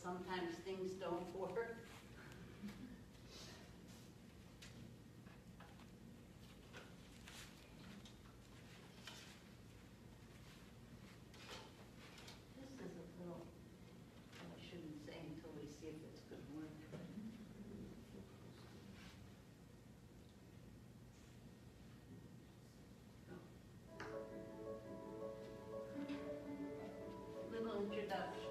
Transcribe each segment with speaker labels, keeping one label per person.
Speaker 1: sometimes things don't work. This is a little, I shouldn't say until we see if it's going to work. Little introduction.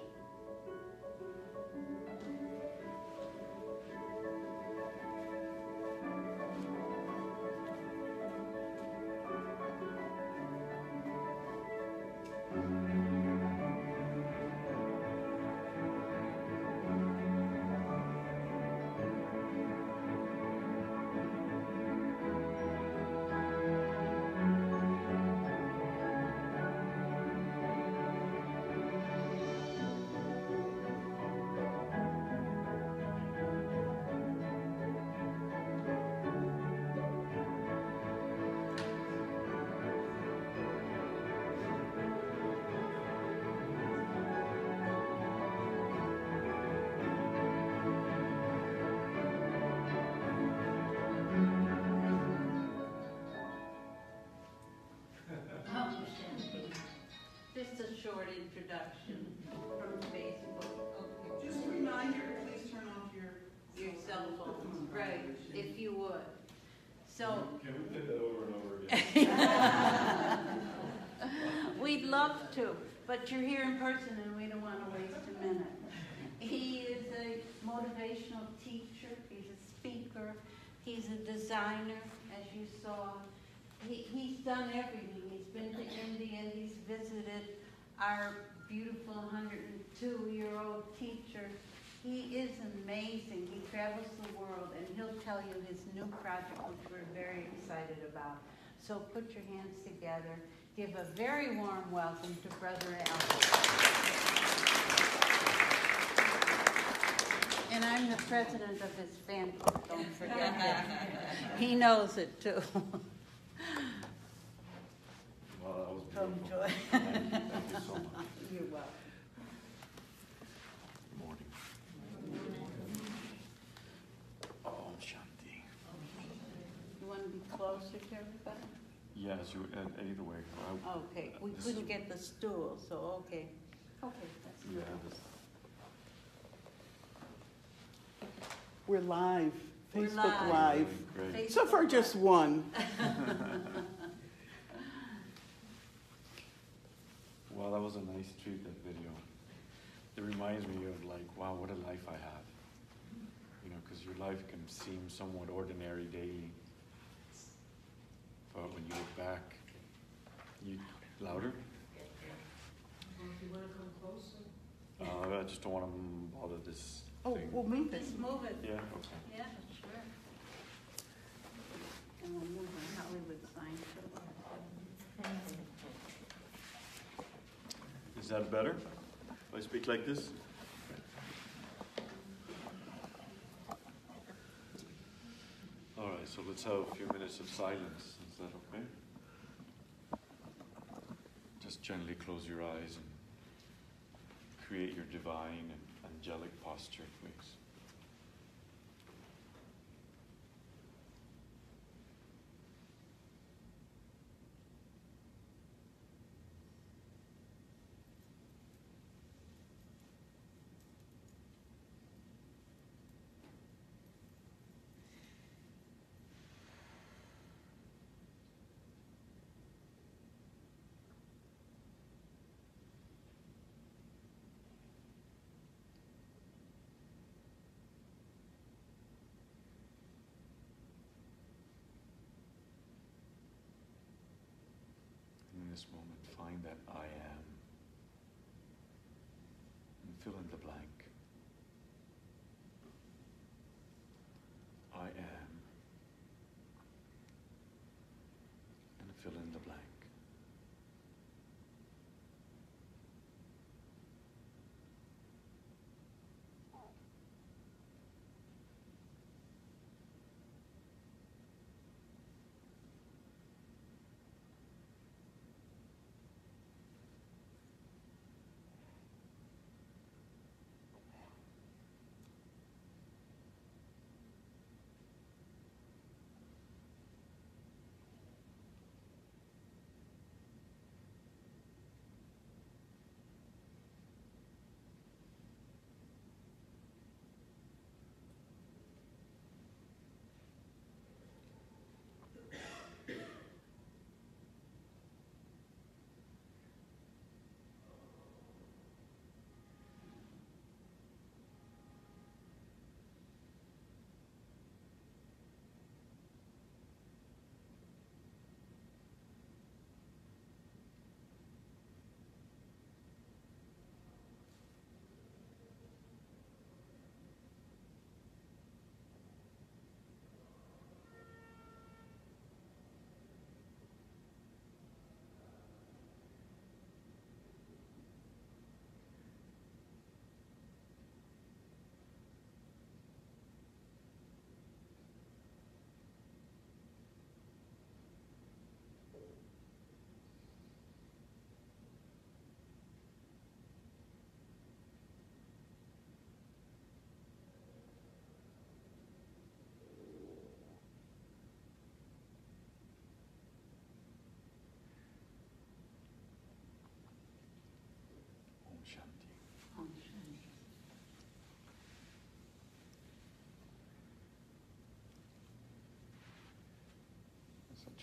Speaker 1: Just a short introduction from Facebook. Okay.
Speaker 2: Just a reminder, please turn off
Speaker 1: Your cell phones, right, if you would. So.
Speaker 3: Can we play that over and over again?
Speaker 1: We'd love to, but you're here in person and we don't want to waste a minute. He is a motivational teacher, he's a speaker, he's a designer, as you saw. He's done everything. He's been to India, he's visited our beautiful 102-year-old teacher. He is amazing. He travels the world, and he'll tell you his new project, which we're very excited about. So put your hands together. Give a very warm welcome to Brother Alek. And I'm the president of his fan club, don't forget that. He knows it, too.
Speaker 3: Well, that was
Speaker 1: From
Speaker 3: beautiful.
Speaker 1: Joy.
Speaker 3: Thank you so much.
Speaker 1: You're welcome.
Speaker 3: Good morning. Oh, Shanti.
Speaker 1: You want to be closer to everybody?
Speaker 3: Yes, either way.
Speaker 1: Okay, we
Speaker 3: This
Speaker 1: couldn't
Speaker 3: is-
Speaker 1: get the stool, so okay. Okay, that's
Speaker 3: Yeah,
Speaker 1: good.
Speaker 3: this,
Speaker 2: We're live,
Speaker 1: We're
Speaker 2: Facebook
Speaker 1: live.
Speaker 2: Live.
Speaker 3: great.
Speaker 2: So far, just one.
Speaker 3: Well, that was a nice treat, that video. It reminds me of like, wow, what a life I have. You know, because your life can seem somewhat ordinary daily. But when you look back, louder?
Speaker 4: Do you want to come closer?
Speaker 3: I just don't want to bother this
Speaker 2: Oh,
Speaker 3: thing.
Speaker 2: we'll move it.
Speaker 1: Let's move it.
Speaker 3: Yeah, okay.
Speaker 1: Yeah, sure. And we'll move our Hollywood sign too.
Speaker 3: Is that better? If I speak like this? All right, so let's have a few minutes of silence. Is that okay? Just gently close your eyes and create your divine and angelic posture, please. In this moment, find that I am and fill in the blank. I am and fill in the blank.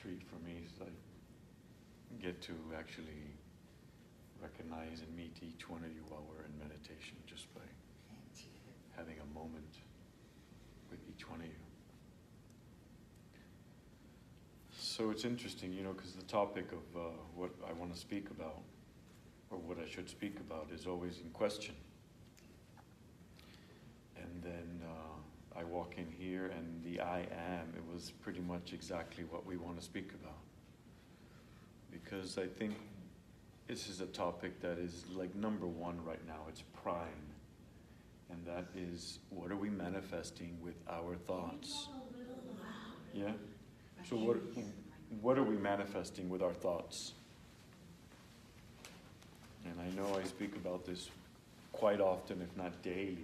Speaker 3: treat for me is I get to actually recognize and meet each one of you while we're in meditation, just by having a moment with each one of you. So it's interesting, because the topic of what I want to speak about, or what I should speak about, is always in question. And then I walk in here, and the I am, it was pretty much exactly what we want to speak about. Because I think this is a topic that is like number one right now. It's prime. And that is, what are we manifesting with our thoughts? Yeah? So what are we manifesting with our thoughts? And I know I speak about this quite often, if not daily.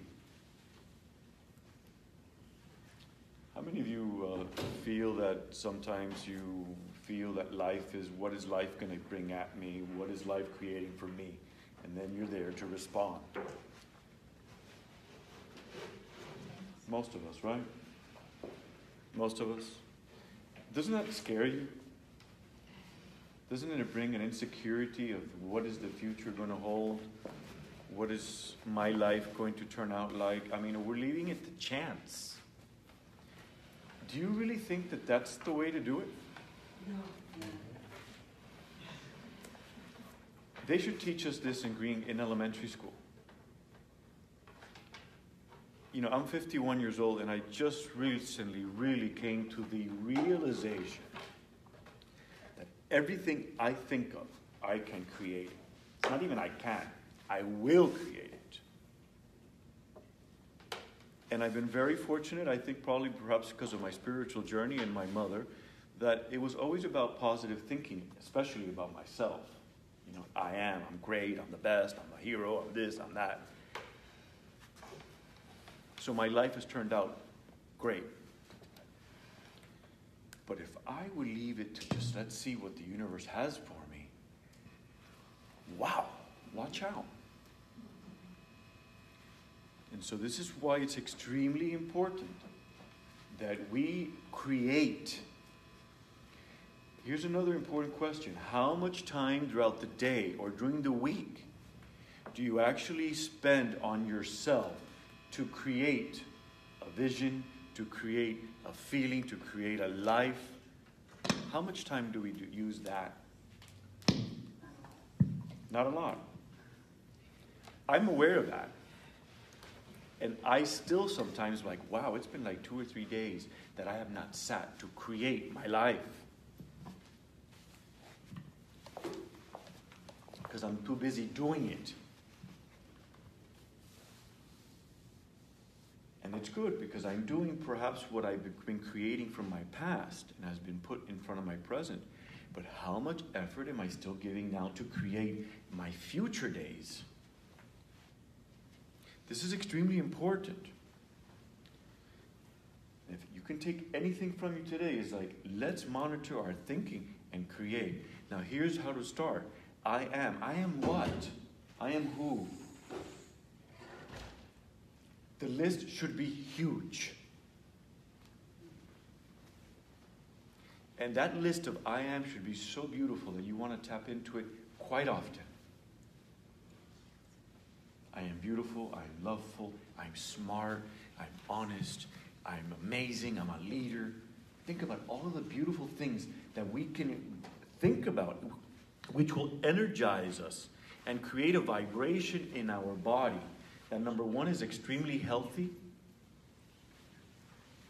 Speaker 3: How many of you feel that sometimes you feel that life is, what is life going to bring at me? What is life creating for me? And then you're there to respond. Most of us, right? Most of us. Doesn't that scare you? Doesn't it bring an insecurity of what is the future going to hold? What is my life going to turn out like? I mean, we're leaving it to chance. Do you really think that that's the way to do it?
Speaker 4: No.
Speaker 3: They should teach us this in elementary school. I'm 51 years old, and I just recently really came to the realization that everything I think of, I can create it. It's not even I can. I will create it. And I've been very fortunate, I think probably perhaps because of my spiritual journey and my mother, that it was always about positive thinking, especially about myself. I'm great, I'm the best, I'm a hero, I'm this, I'm that. So my life has turned out great. But if I would leave it to just, let's see what the universe has for me, wow, watch out. And so this is why it's extremely important that we create. Here's another important question. How much time throughout the day or during the week do you actually spend on yourself to create a vision, to create a feeling, to create a life? How much time do we use that? Not a lot. I'm aware of that. And I still sometimes like, wow, it's been like 2 or 3 days that I have not sat to create my life. Because I'm too busy doing it. And it's good because I'm doing perhaps what I've been creating from my past and has been put in front of my present. But how much effort am I still giving now to create my future days? This is extremely important. If you can take anything from you today, is like, let's monitor our thinking and create. Now here's how to start. I am. I am what? I am who? The list should be huge. And that list of I am should be so beautiful that you want to tap into it quite often. I am beautiful, I'm loveful, I'm smart, I'm honest, I'm amazing, I'm a leader. Think about all of the beautiful things that we can think about, which will energize us and create a vibration in our body. That number one is extremely healthy.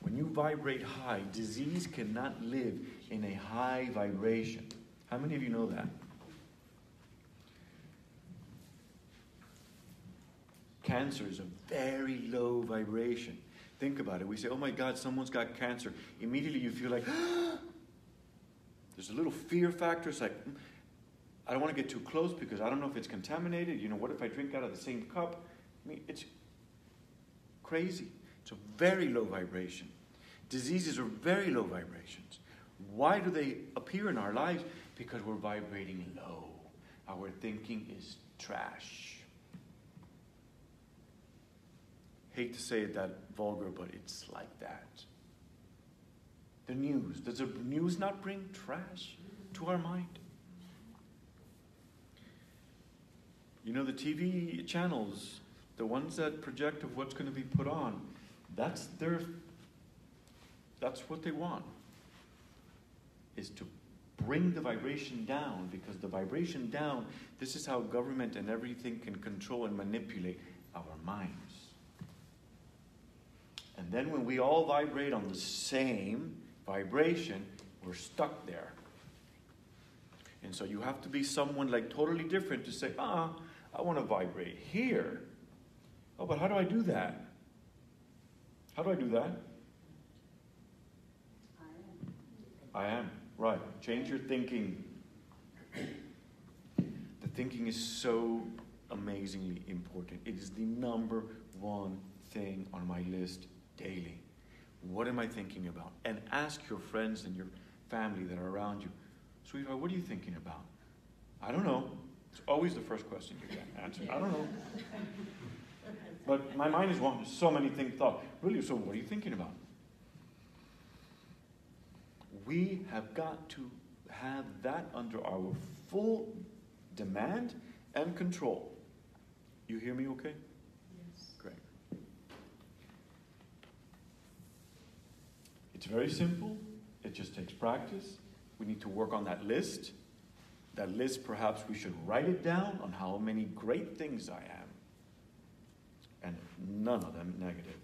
Speaker 3: When you vibrate high, disease cannot live in a high vibration. How many of you know that? Cancer is a very low vibration. Think about it. We say, oh my God, someone's got cancer. Immediately you feel like, there's a little fear factor. It's like, I don't want to get too close because I don't know if it's contaminated. What if I drink out of the same cup? I mean, it's crazy. It's a very low vibration. Diseases are very low vibrations. Why do they appear in our lives? Because we're vibrating low. Our thinking is trash. Hate to say it that vulgar, but it's like that. The news. Does the news not bring trash to our mind? You know, the TV channels, the ones that project of what's going to be put on, that's what they want, is to bring the vibration down, because the vibration down, this is how government and everything can control and manipulate our minds. And then when we all vibrate on the same vibration, we're stuck there. And so you have to be someone like totally different to say, I want to vibrate here. Oh, but how do I do that? How do I do that? I am. Right. Change your thinking. The thinking is so amazingly important. It is the number one thing on my list daily. What am I thinking about? And ask your friends and your family that are around you, sweetheart, what are you thinking about? I don't know. It's always the first question you get answered. I don't know. But my mind is wandering. So many things thought. Really, so what are you thinking about? We have got to have that under our full demand and control. You hear me okay?
Speaker 4: Yes.
Speaker 3: Great. It's very simple. It just takes practice. We need to work on that list. That list, perhaps we should write it down on how many great things I am. And none of them negative.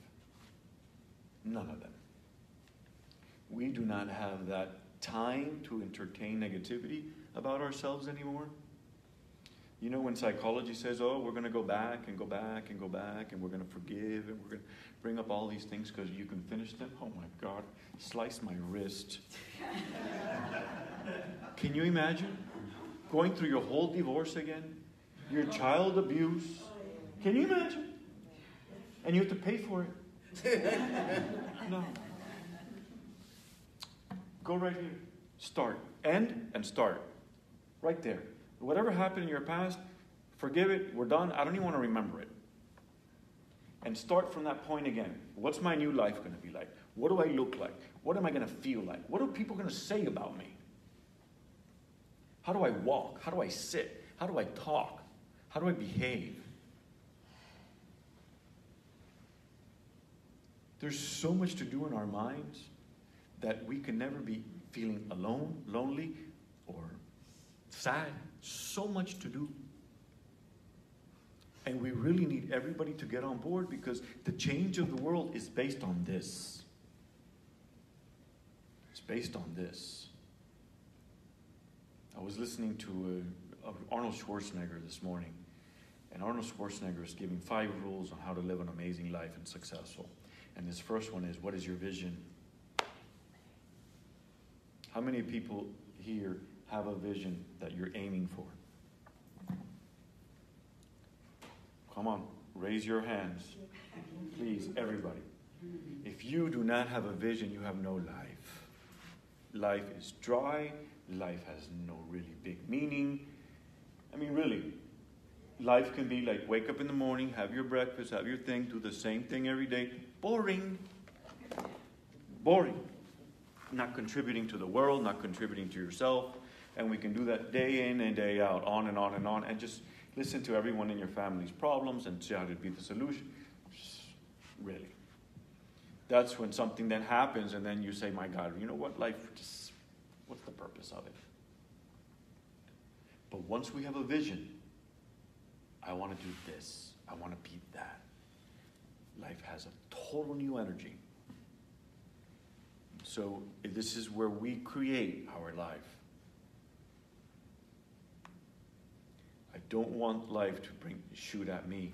Speaker 3: None of them. We do not have that time to entertain negativity about ourselves anymore. You know, when psychology says, oh, we're going to go back and go back and go back, and we're going to forgive, and we're going to bring up all these things because you can finish them. Oh my God, slice my wrist. Can you imagine going through your whole divorce again? Your child abuse. Can you imagine? And you have to pay for it. No. Go right here. Start. End and start. Right there. Whatever happened in your past, forgive it. We're done. I don't even want to remember it. And start from that point again. What's my new life going to be like? What do I look like? What am I going to feel like? What are people going to say about me? How do I walk? How do I sit? How do I talk? How do I behave? There's so much to do in our minds that we can never be feeling alone, lonely, or sad. So much to do. And we really need everybody to get on board, because the change of the world is based on this. It's based on this. I was listening to Arnold Schwarzenegger this morning. And Arnold Schwarzenegger is giving 5 rules on how to live an amazing life and successful. And his first one is, what is your vision? How many people here have a vision that you're aiming for? Come on, raise your hands. Please, everybody. If you do not have a vision, you have no life. Life is dry. Life has no really big meaning. I mean, really. Life can be like, wake up in the morning, have your breakfast, have your thing, do the same thing every day. Boring. Boring. Not contributing to the world, not contributing to yourself. And we can do that day in and day out, on and on and on, and just listen to everyone in your family's problems and see how to be the solution. Really. That's when something then happens, and then you say, my God, you know what, life, just, what's the purpose of it? But once we have a vision, I want to do this, I want to be that. Life has a total new energy. So this is where we create our life. I don't want life to shoot at me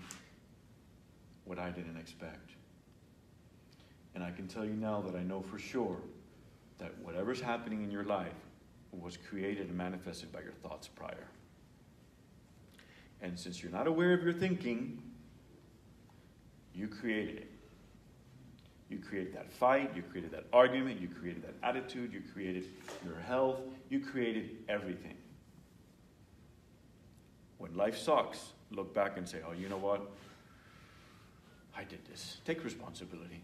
Speaker 3: what I didn't expect. And I can tell you now that I know for sure that whatever's happening in your life was created and manifested by your thoughts prior. And since you're not aware of your thinking, you created it. You created that fight, you created that argument, you created that attitude, you created your health, you created everything. When life sucks, look back and say, oh, you know what? I did this. Take responsibility.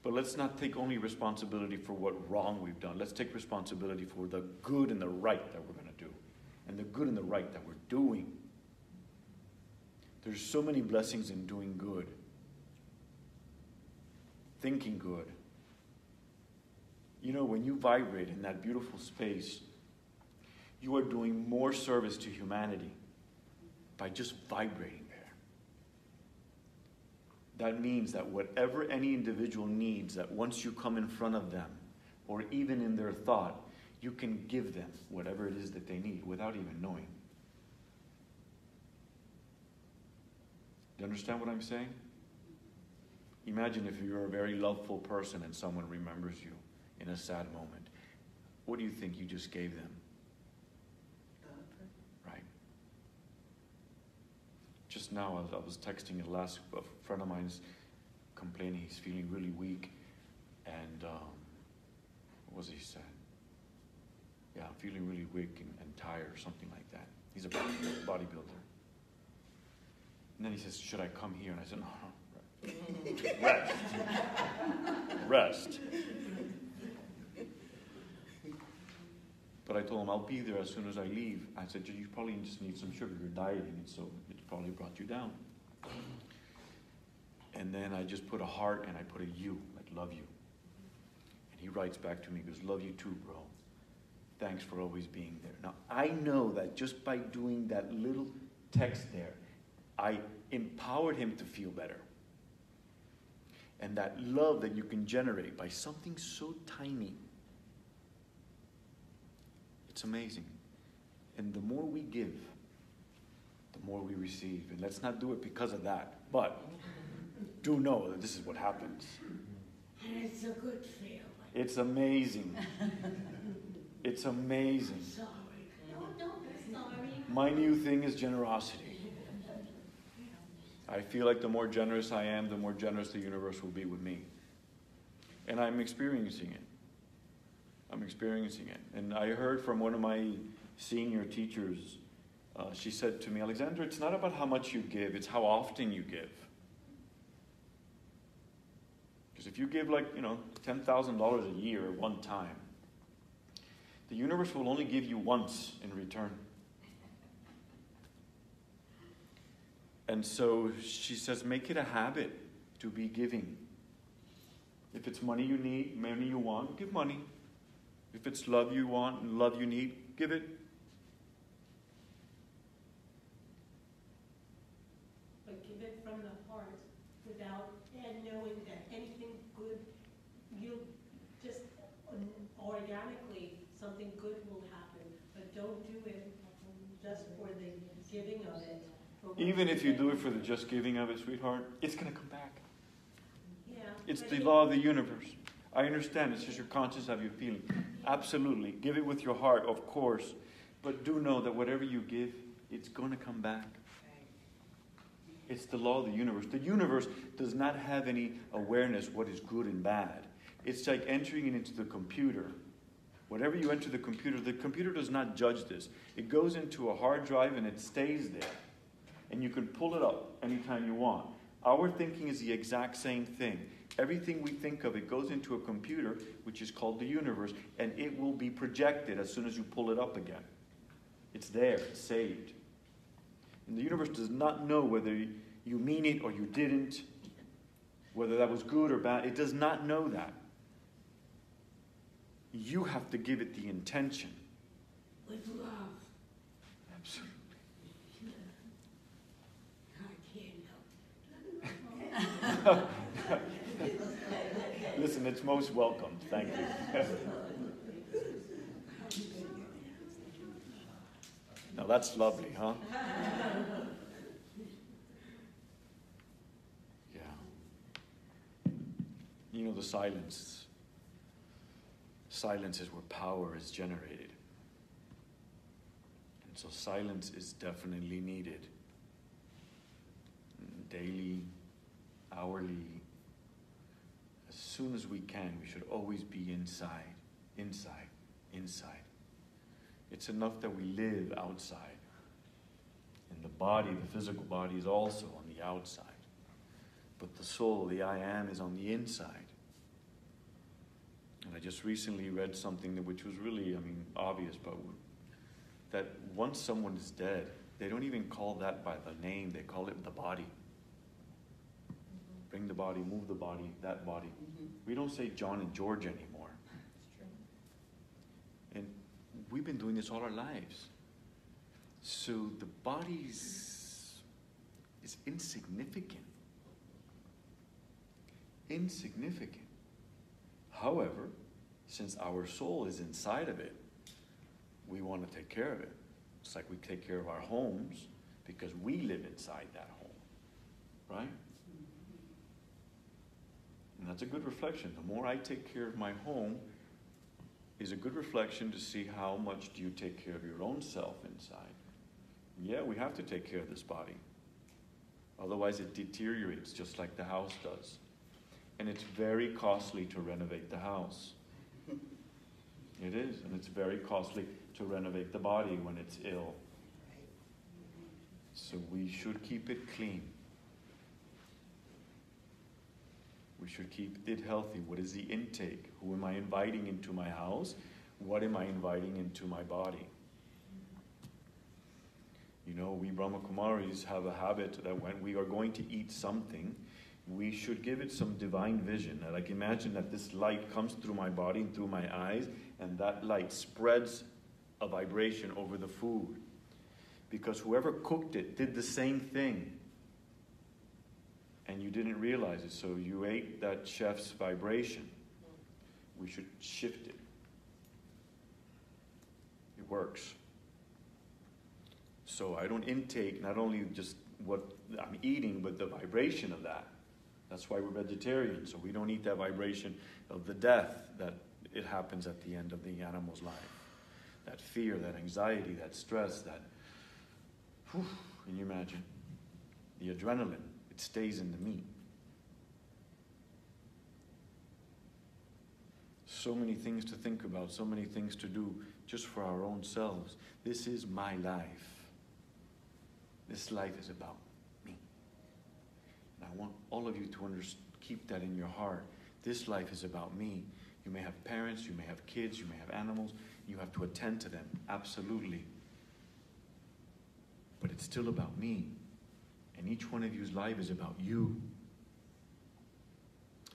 Speaker 3: But let's not take only responsibility for what wrong we've done. Let's take responsibility for the good and the right that we're going to do. And the good and the right that we're doing. There's so many blessings in doing good. Thinking good. You know, when you vibrate in that beautiful space, you are doing more service to humanity by just vibrating there. That means that whatever any individual needs, that once you come in front of them, or even in their thought, you can give them whatever it is that they need without even knowing. Do you understand what I'm saying? Imagine if you're a very loveful person and someone remembers you in a sad moment. What do you think you just gave them? Right. Just now, I was texting a friend of mine's complaining he's feeling really weak. And what was he saying? Yeah, I'm feeling really weak and tired or something like that. He's a bodybuilder. And then he says, should I come here? And I said, no. Rest. Rest. But I told him, I'll be there as soon as I leave. I said, you probably just need some sugar. You're dieting, and so it's probably brought you down. And then I just put a heart and I put a U, like love you. And he writes back to me, he goes, love you too, bro. Thanks for always being there. Now, I know that just by doing that little text there, I empowered him to feel better. And that love that you can generate by something so tiny, it's amazing. And the more we give, the more we receive. And let's not do it because of that. But do know that this is what happens.
Speaker 4: And it's a good feeling.
Speaker 3: It's amazing. It's amazing.
Speaker 4: Sorry. No, don't be sorry.
Speaker 3: My new thing is generosity. I feel like the more generous I am, the more generous the universe will be with me. And I'm experiencing it. I'm experiencing it. And I heard from one of my senior teachers, she said to me, Alexander, it's not about how much you give, it's how often you give. Because if you give $10,000 a year at one time, the universe will only give you once in return. And so she says, make it a habit to be giving. If it's money you need, money you want, give money. If it's love you want and love you need, give it.
Speaker 4: But give it from the heart without knowing that anything good, you'll just organically, something good will happen. But don't do it just for the giving of it.
Speaker 3: Even if you do it for the just giving of it, sweetheart, it's going to come back.
Speaker 4: Yeah.
Speaker 3: It's the law of the universe. I understand. It's just your conscience of your feeling. Absolutely. Give it with your heart, of course. But do know that whatever you give, it's going to come back. It's the law of the universe. The universe does not have any awareness what is good and bad. It's like entering it into the computer. Whatever you enter the computer does not judge this. It goes into a hard drive and it stays there. And you can pull it up anytime you want. Our thinking is the exact same thing. Everything we think of, it goes into a computer, which is called the universe, and it will be projected as soon as you pull it up again. It's there, it's saved. And the universe does not know whether you mean it or you didn't, whether that was good or bad. It does not know that. You have to give it the intention.
Speaker 4: With love.
Speaker 3: Absolutely. Listen, it's most welcomed. Thank you. Now that's lovely, huh? Yeah. You know, the silence. Silence is where power is generated. And so silence is definitely needed. Daily, hourly, as soon as we can, we should always be inside. It's enough that we live outside. And the body, the physical body, is also on the outside. But the soul, the I am, is on the inside. And I just recently read something which was really, obvious, but that once someone is dead, they don't even call that by the name, they call it the body. Bring the body, move the body, that body. We don't say John and George anymore.
Speaker 5: That's true.
Speaker 3: And we've been doing this all our lives. So the body is insignificant. Insignificant. However, since our soul is inside of it, we want to take care of it. It's like we take care of our homes because we live inside that home. Right? And that's a good reflection. The more I take care of my home is a good reflection to see how much do you take care of your own self inside. Yeah, we have to take care of this body. Otherwise it deteriorates just like the house does. And it's very costly to renovate the house. It is, and it's very costly to renovate the body when it's ill. So we should keep it clean. We should keep it healthy. What is the intake? Who am I inviting into my house? What am I inviting into my body? You know, we Brahma Kumaris have a habit that when we are going to eat something, we should give it some divine vision. Like imagine that this light comes through my body and through my eyes, and that light spreads a vibration over the food. Because whoever cooked it did the same thing. And you didn't realize it, so you ate that chef's vibration. We should shift it. It works. So I don't intake not only just what I'm eating, but the vibration of that. That's why we're vegetarian, so we don't eat that vibration of the death that it happens at the end of the animal's life. That fear, that anxiety, that stress, that, can you imagine? The adrenaline. It stays in the meat. So many things to think about, so many things to do just for our own selves. This is my life. This life is about me. And I want all of you to keep that in your heart. This life is about me. You may have parents, you may have kids, you may have animals. You have to attend to them, absolutely. But it's still about me. And each one of you's life is about you.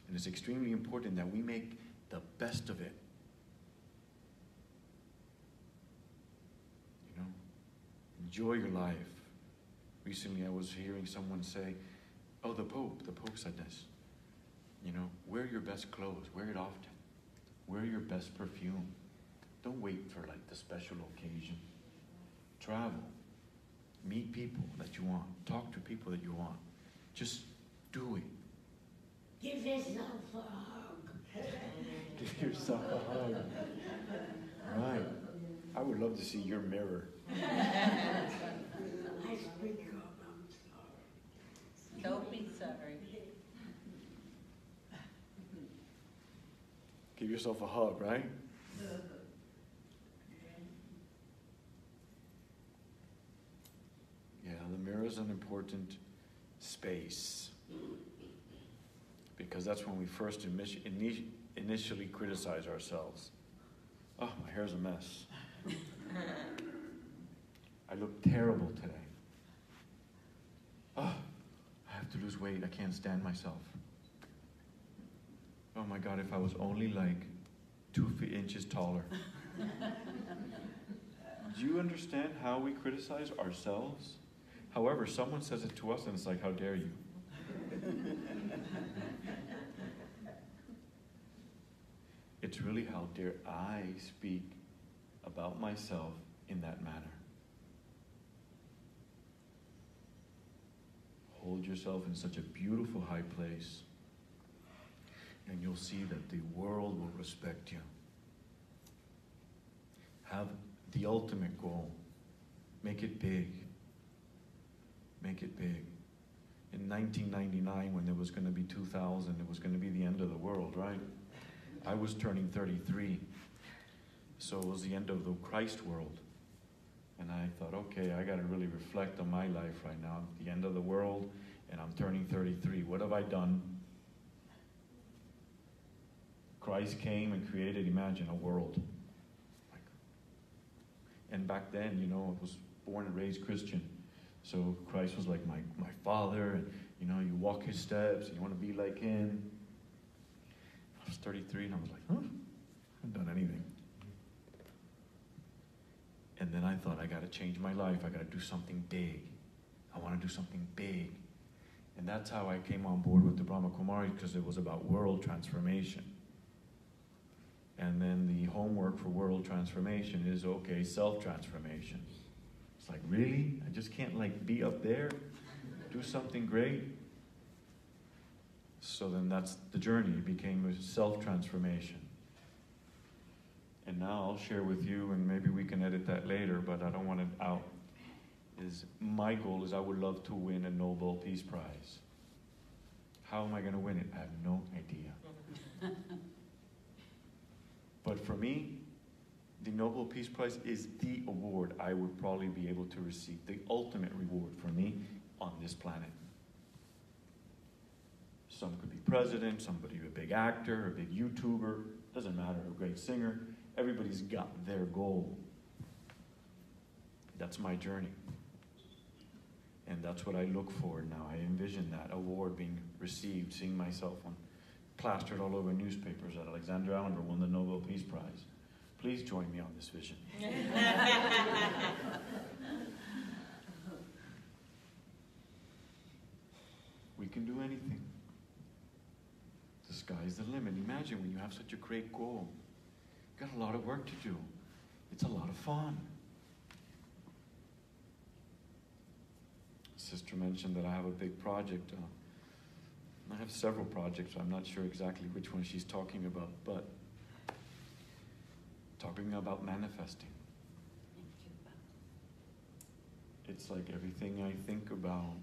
Speaker 3: And it's extremely important that we make the best of it. You know, enjoy your life. Recently I was hearing someone say, oh, the Pope said this. You know, wear your best clothes, wear it often. Wear your best perfume. Don't wait for like the special occasion. Travel. Meet people that you want. Talk to people that you want. Just do it.
Speaker 4: Give yourself a hug.
Speaker 3: Give yourself a hug. Right. I would love to see your mirror.
Speaker 4: I speak up, I'm sorry.
Speaker 5: Don't be sorry.
Speaker 3: Give yourself a hug, right? Yeah, the mirror is an important space. Because that's when we first initially criticize ourselves. Oh, my hair's a mess. I look terrible today. Oh, I have to lose weight. I can't stand myself. Oh my God, if I was only like 2 inches taller. Do you understand how we criticize ourselves? However, someone says it to us and it's like, how dare you? It's really how dare I speak about myself in that manner. Hold yourself in such a beautiful high place, and you'll see that the world will respect you. Have the ultimate goal. Make it big. Make it big. In 1999, when there was going to be 2000, it was going to be the end of the world, right? I was turning 33, so it was the end of the Christ world. And I thought, okay, I got to really reflect on my life right now. The end of the world, and I'm turning 33. What have I done? Christ came and created, imagine, a world. And back then, I was born and raised Christian. So Christ was like my father, and you walk his steps, and you want to be like him. I was 33, and I was like, I haven't done anything. And then I thought, I got to change my life. I got to do something big. I want to do something big. And that's how I came on board with the Brahma Kumaris, because it was about world transformation. And then the homework for world transformation is, okay, self-transformation. It's like, really? I just can't be up there, do something great? So then that's the journey. It became a self-transformation. And now I'll share with you, and maybe we can edit that later, but I don't want it out. My goal is I would love to win a Nobel Peace Prize. How am I going to win it? I have no idea. But for me, the Nobel Peace Prize is the award I would probably be able to receive, the ultimate reward for me on this planet. Some could be president, somebody a big actor, a big YouTuber, doesn't matter, a great singer. Everybody's got their goal. That's my journey. And that's what I look for now. I envision that award being received, seeing myself plastered all over newspapers that Alexander Alembert won the Nobel Peace Prize. Please join me on this vision. We can do anything. The sky's the limit. Imagine when you have such a great goal. You've got a lot of work to do. It's a lot of fun. Sister mentioned that I have a big project. I have several projects. I'm not sure exactly which one she's talking about, but talking about manifesting.
Speaker 1: In Cuba.
Speaker 3: It's like everything I think about,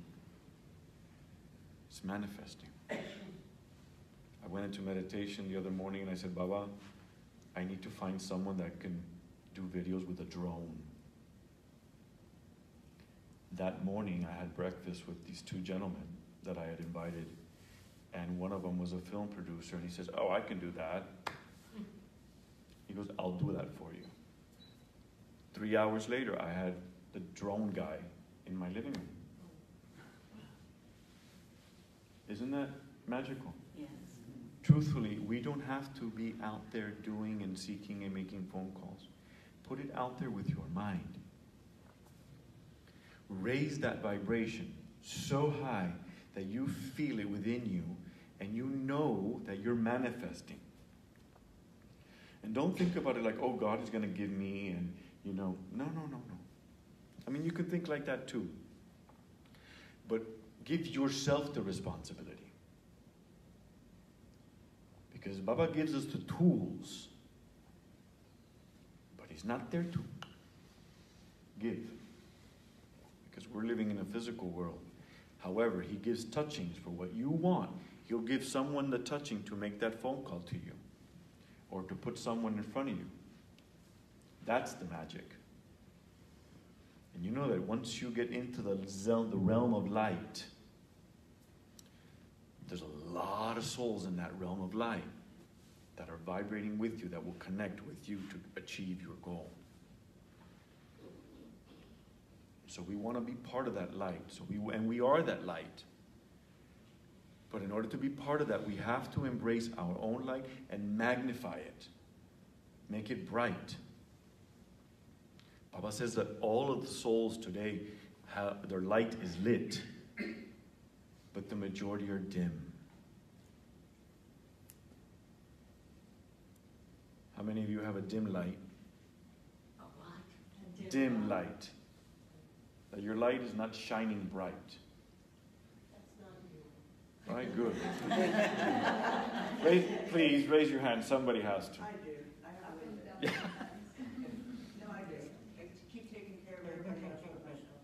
Speaker 3: it's manifesting. I went into meditation the other morning and I said, Baba, I need to find someone that can do videos with a drone. That morning I had breakfast with these two gentlemen that I had invited, and one of them was a film producer, and he says, oh, I can do that. He goes, I'll do that for you. 3 hours later, I had the drone guy in my living room. Isn't that magical?
Speaker 1: Yes.
Speaker 3: Truthfully, we don't have to be out there doing and seeking and making phone calls. Put it out there with your mind. Raise that vibration so high that you feel it within you and you know that you're manifesting. And don't think about it like, oh, God is going to give me and, no. I mean, you can think like that too. But give yourself the responsibility. Because Baba gives us the tools, but He's not there to give. Because we're living in a physical world. However, He gives touchings for what you want. He'll give someone the touching to make that phone call to you. Or to put someone in front of you. That's the magic. And you know that once you get into the realm of light, there's a lot of souls in that realm of light that are vibrating with you, that will connect with you to achieve your goal. So we want to be part of that light. And we are that light. But in order to be part of that, we have to embrace our own light and magnify it. Make it bright. Baba says that all of the souls today, their light is lit, but the majority are dim. How many of you have a dim light?
Speaker 1: A what?
Speaker 3: Dim light. That your light is not shining bright. Right, good. Please raise your hand. Somebody has to.
Speaker 2: I do. I have it. No, I do. I keep taking care of everybody else but myself.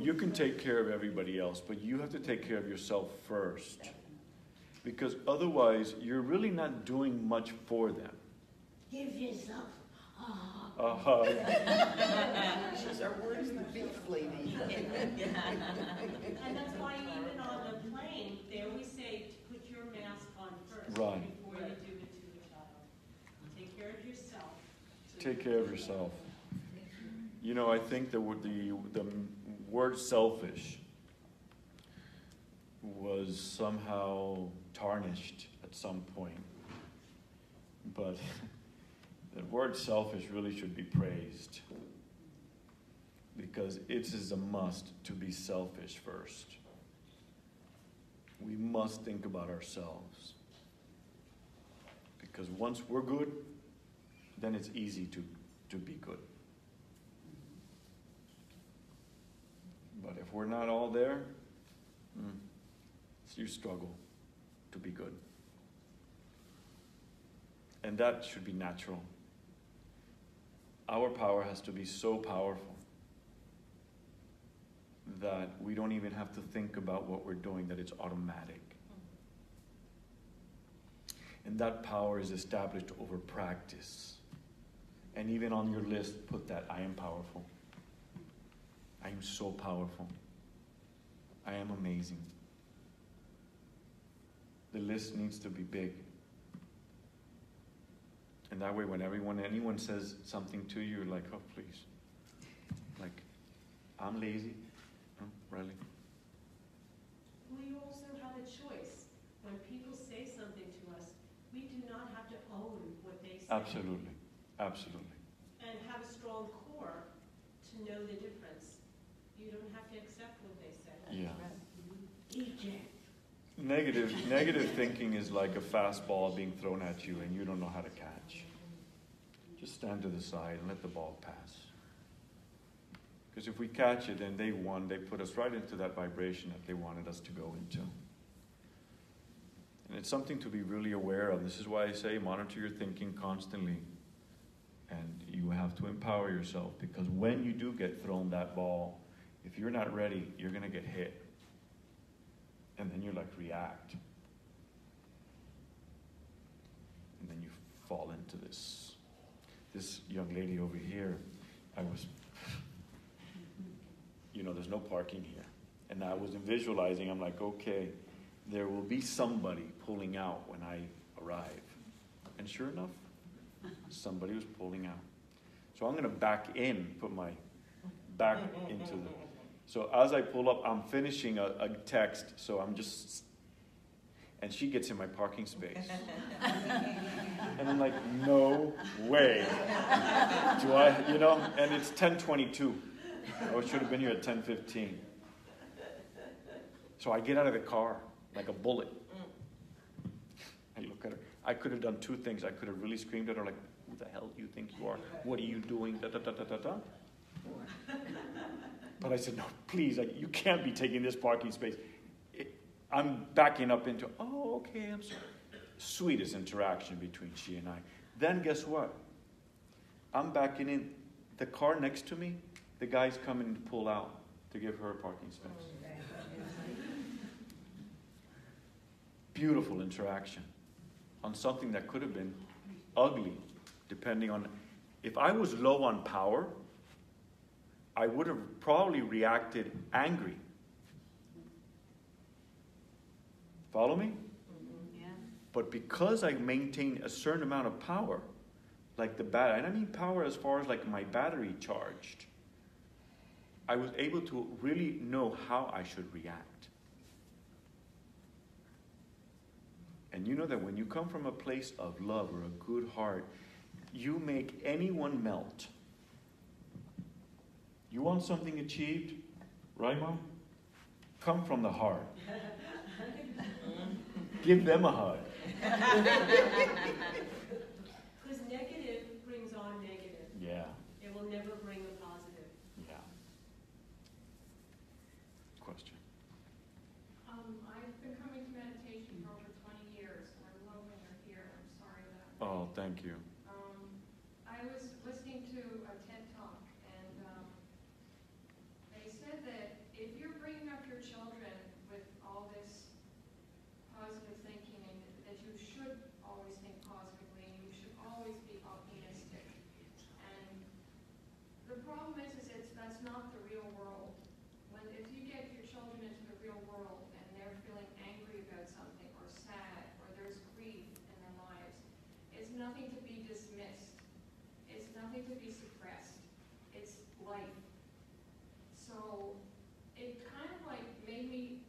Speaker 3: You can take care of everybody else, but you have to take care of yourself first. Because otherwise, you're really not doing much for them.
Speaker 1: Give yourself
Speaker 3: A hug.
Speaker 2: She's our words the beef lady.
Speaker 4: And that's why even on the plane, they always say to put your mask on first
Speaker 3: Right.
Speaker 4: before you do it to a child. Take care of yourself.
Speaker 3: Take care of yourself. You know, I think the word selfish was somehow tarnished at some point. But the word selfish really should be praised, because it is a must to be selfish first. We must think about ourselves, because once we're good, then it's easy to be good. But if we're not all there, you struggle to be good. And that should be natural. Our power has to be so powerful that we don't even have to think about what we're doing, that it's automatic. And that power is established over practice. And even on your list, put that, I am powerful. I am so powerful. I am amazing. The list needs to be big. And that way, when anyone says something to you, you're like, oh, please. Like, I'm lazy. Oh, really?
Speaker 4: Well, you also have a choice. When people say something to us, we do not have to own what they say.
Speaker 3: Absolutely. Absolutely.
Speaker 4: And have a strong core to know the difference. You don't have to accept what they say.
Speaker 3: Yeah.
Speaker 4: Eject.
Speaker 3: Negative thinking is like a fastball being thrown at you and you don't know how to catch. Just stand to the side and let the ball pass. Because if we catch it and they won, they put us right into that vibration that they wanted us to go into. And it's something to be really aware of. This is why I say monitor your thinking constantly. And you have to empower yourself, because when you do get thrown that ball, if you're not ready, you're going to get hit. And then you react. And then you fall into this young lady over here. There's no parking here. And I was visualizing, I'm like, okay, there will be somebody pulling out when I arrive. And sure enough, somebody was pulling out. So I'm going to back in, put my back into the... So as I pull up, I'm finishing a text, so I'm just... And she gets in my parking space. And I'm like, no way. Do I, and it's 10:22. I should have been here at 10:15. So I get out of the car like a bullet. I look at her. I could have done two things. I could have really screamed at her like, who the hell do you think you are? What are you doing? Da, da, da, da, da, da. But I said, no, please, you can't be taking this parking space. I'm backing up into, oh, okay, I'm sorry. Sweetest interaction between she and I. Then guess what? I'm backing in. The car next to me, the guy's coming to pull out to give her a parking space. Beautiful interaction on something that could have been ugly, depending on... If I was low on power, I would have probably reacted angry. Follow me?
Speaker 1: Yeah.
Speaker 3: But because I maintain a certain amount of power, like the battery, and I mean power as far as my battery charged, I was able to really know how I should react. And you know that when you come from a place of love or a good heart, you make anyone melt. You want something achieved? Right, Mom? Come from the heart. Give them a hug.
Speaker 4: Because negative brings on negative.
Speaker 3: Yeah.
Speaker 4: It will never bring a positive.
Speaker 3: Yeah. Question.
Speaker 5: I've been coming to meditation for over 20 years, and I love when you're here. I'm sorry that.
Speaker 3: Oh, thank you.
Speaker 5: I was listening to a TED Talk, and they said that if you're bringing up your children with all this positive thinking, and that you should always think positively, and you should always be optimistic, that's not the real world. If you get your children into the real world and they're feeling angry about something or sad or there's grief in their lives, it's nothing to be dismissed. It's nothing to be suppressed. It's life. So it kind of like made me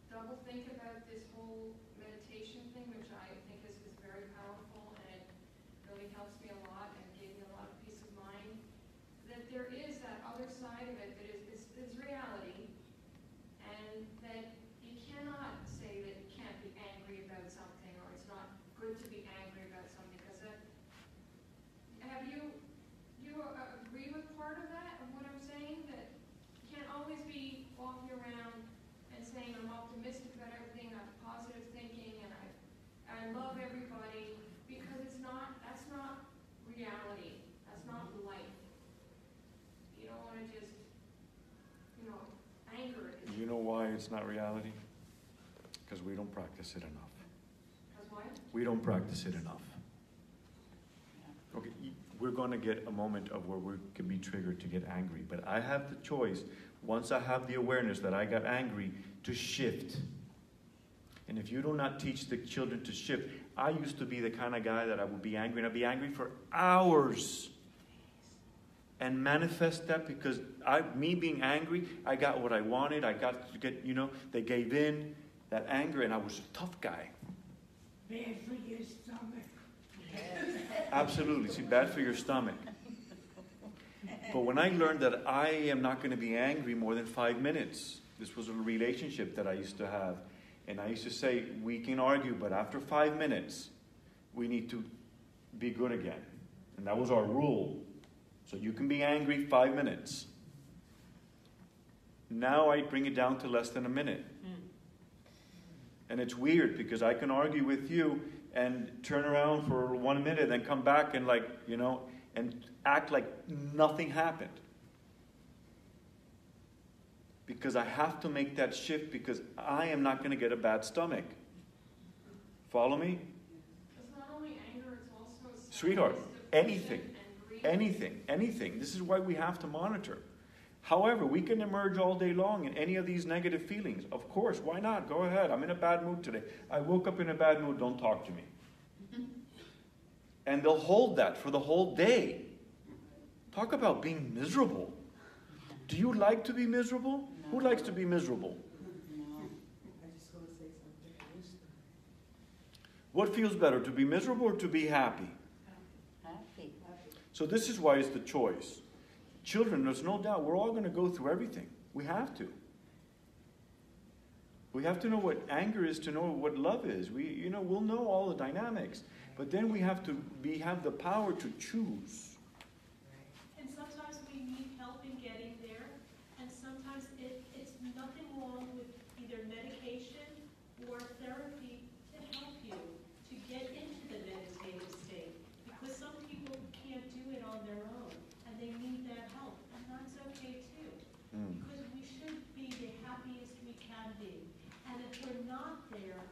Speaker 5: double think about this whole meditation thing, which I think is very powerful, and it really helps me a lot and gave me a lot of peace of mind. That there is that other side of it that is reality, and that you cannot say that you can't be angry about something, or it's not good to be angry about something, because have you agree with part of that, of what I'm saying? That you can't always be walking around and saying I'm optimistic about everything, I'm positive thinking, and I love everybody, because that's not reality. That's not life. You don't want to just, anger it.
Speaker 3: You know why it's not reality? Because we don't practice it enough.
Speaker 5: Because what?
Speaker 3: We don't practice it enough. Okay, we're going to get a moment of where we can be triggered to get angry, but I have the choice, once I have the awareness that I got angry, to shift. And if you do not teach the children to shift, I used to be the kind of guy that I would be angry, and I'd be angry for hours and manifest that, because me being angry, I got what I wanted. I got to get, they gave in, that anger, and I was a tough guy.
Speaker 2: Bad for your stomach.
Speaker 3: Absolutely. See, bad for your stomach. But when I learned that I am not going to be angry more than 5 minutes, this was a relationship that I used to have. And I used to say, we can argue, but after 5 minutes, we need to be good again. And that was our rule. So you can be angry 5 minutes. Now I bring it down to less than a minute. And it's weird, because I can argue with you and turn around for 1 minute and come back and and act like nothing happened. Because I have to make that shift, because I am not going to get a bad stomach. Follow me?
Speaker 5: It's not only anger, it's also
Speaker 3: Sweetheart, anything.
Speaker 5: and grief.
Speaker 3: Anything. This is why we have to monitor. However, we can emerge all day long in any of these negative feelings. Of course, why not? Go ahead. I'm in a bad mood today. I woke up in a bad mood. Don't talk to me. And they'll hold that for the whole day. Talk about being miserable. Do you like to be miserable?
Speaker 1: No.
Speaker 3: Who likes to be miserable?
Speaker 1: No.
Speaker 2: I just want to say something.
Speaker 3: What feels better, to be miserable or to be happy?
Speaker 1: Happy.
Speaker 3: So this is why it's the choice. Children, there's no doubt, we're all going to go through everything. We have to. We have to know what anger is to know what love is. We'll know all the dynamics. But then we have the power to choose.
Speaker 4: And sometimes we need help in getting there, and sometimes it's nothing wrong with either medication or therapy to help you to get into the meditative state, because some people can't do it on their own, and they need that help, and that's okay too, because we should be the happiest we can be, and if we're not there,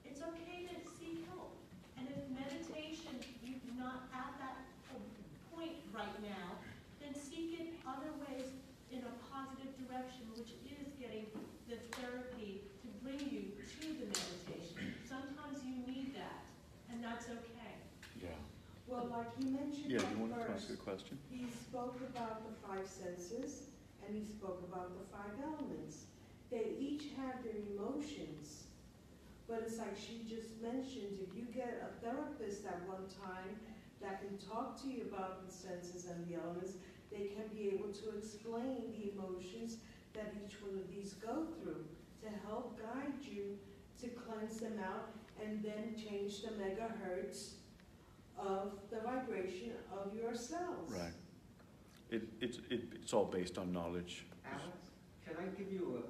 Speaker 4: it's okay to seek help. And if meditation, you're not at that point right now, then seek it other ways in a positive direction, which is getting the therapy to bring you to the meditation. Sometimes you need that, and that's okay.
Speaker 3: Yeah.
Speaker 2: Well, like he mentioned
Speaker 3: Yeah, you want to ask
Speaker 2: first,
Speaker 3: a question?
Speaker 2: he spoke about the 5 senses, and he spoke about the 5 elements. They each have their emotions. But it's like she just mentioned, if you get a therapist at one time that can talk to you about the senses and the elements, they can be able to explain the emotions that each one of these go through to help guide you to cleanse them out and then change the megahertz of the vibration of your cells.
Speaker 3: Right. It's all based on knowledge.
Speaker 6: Alex, can I give you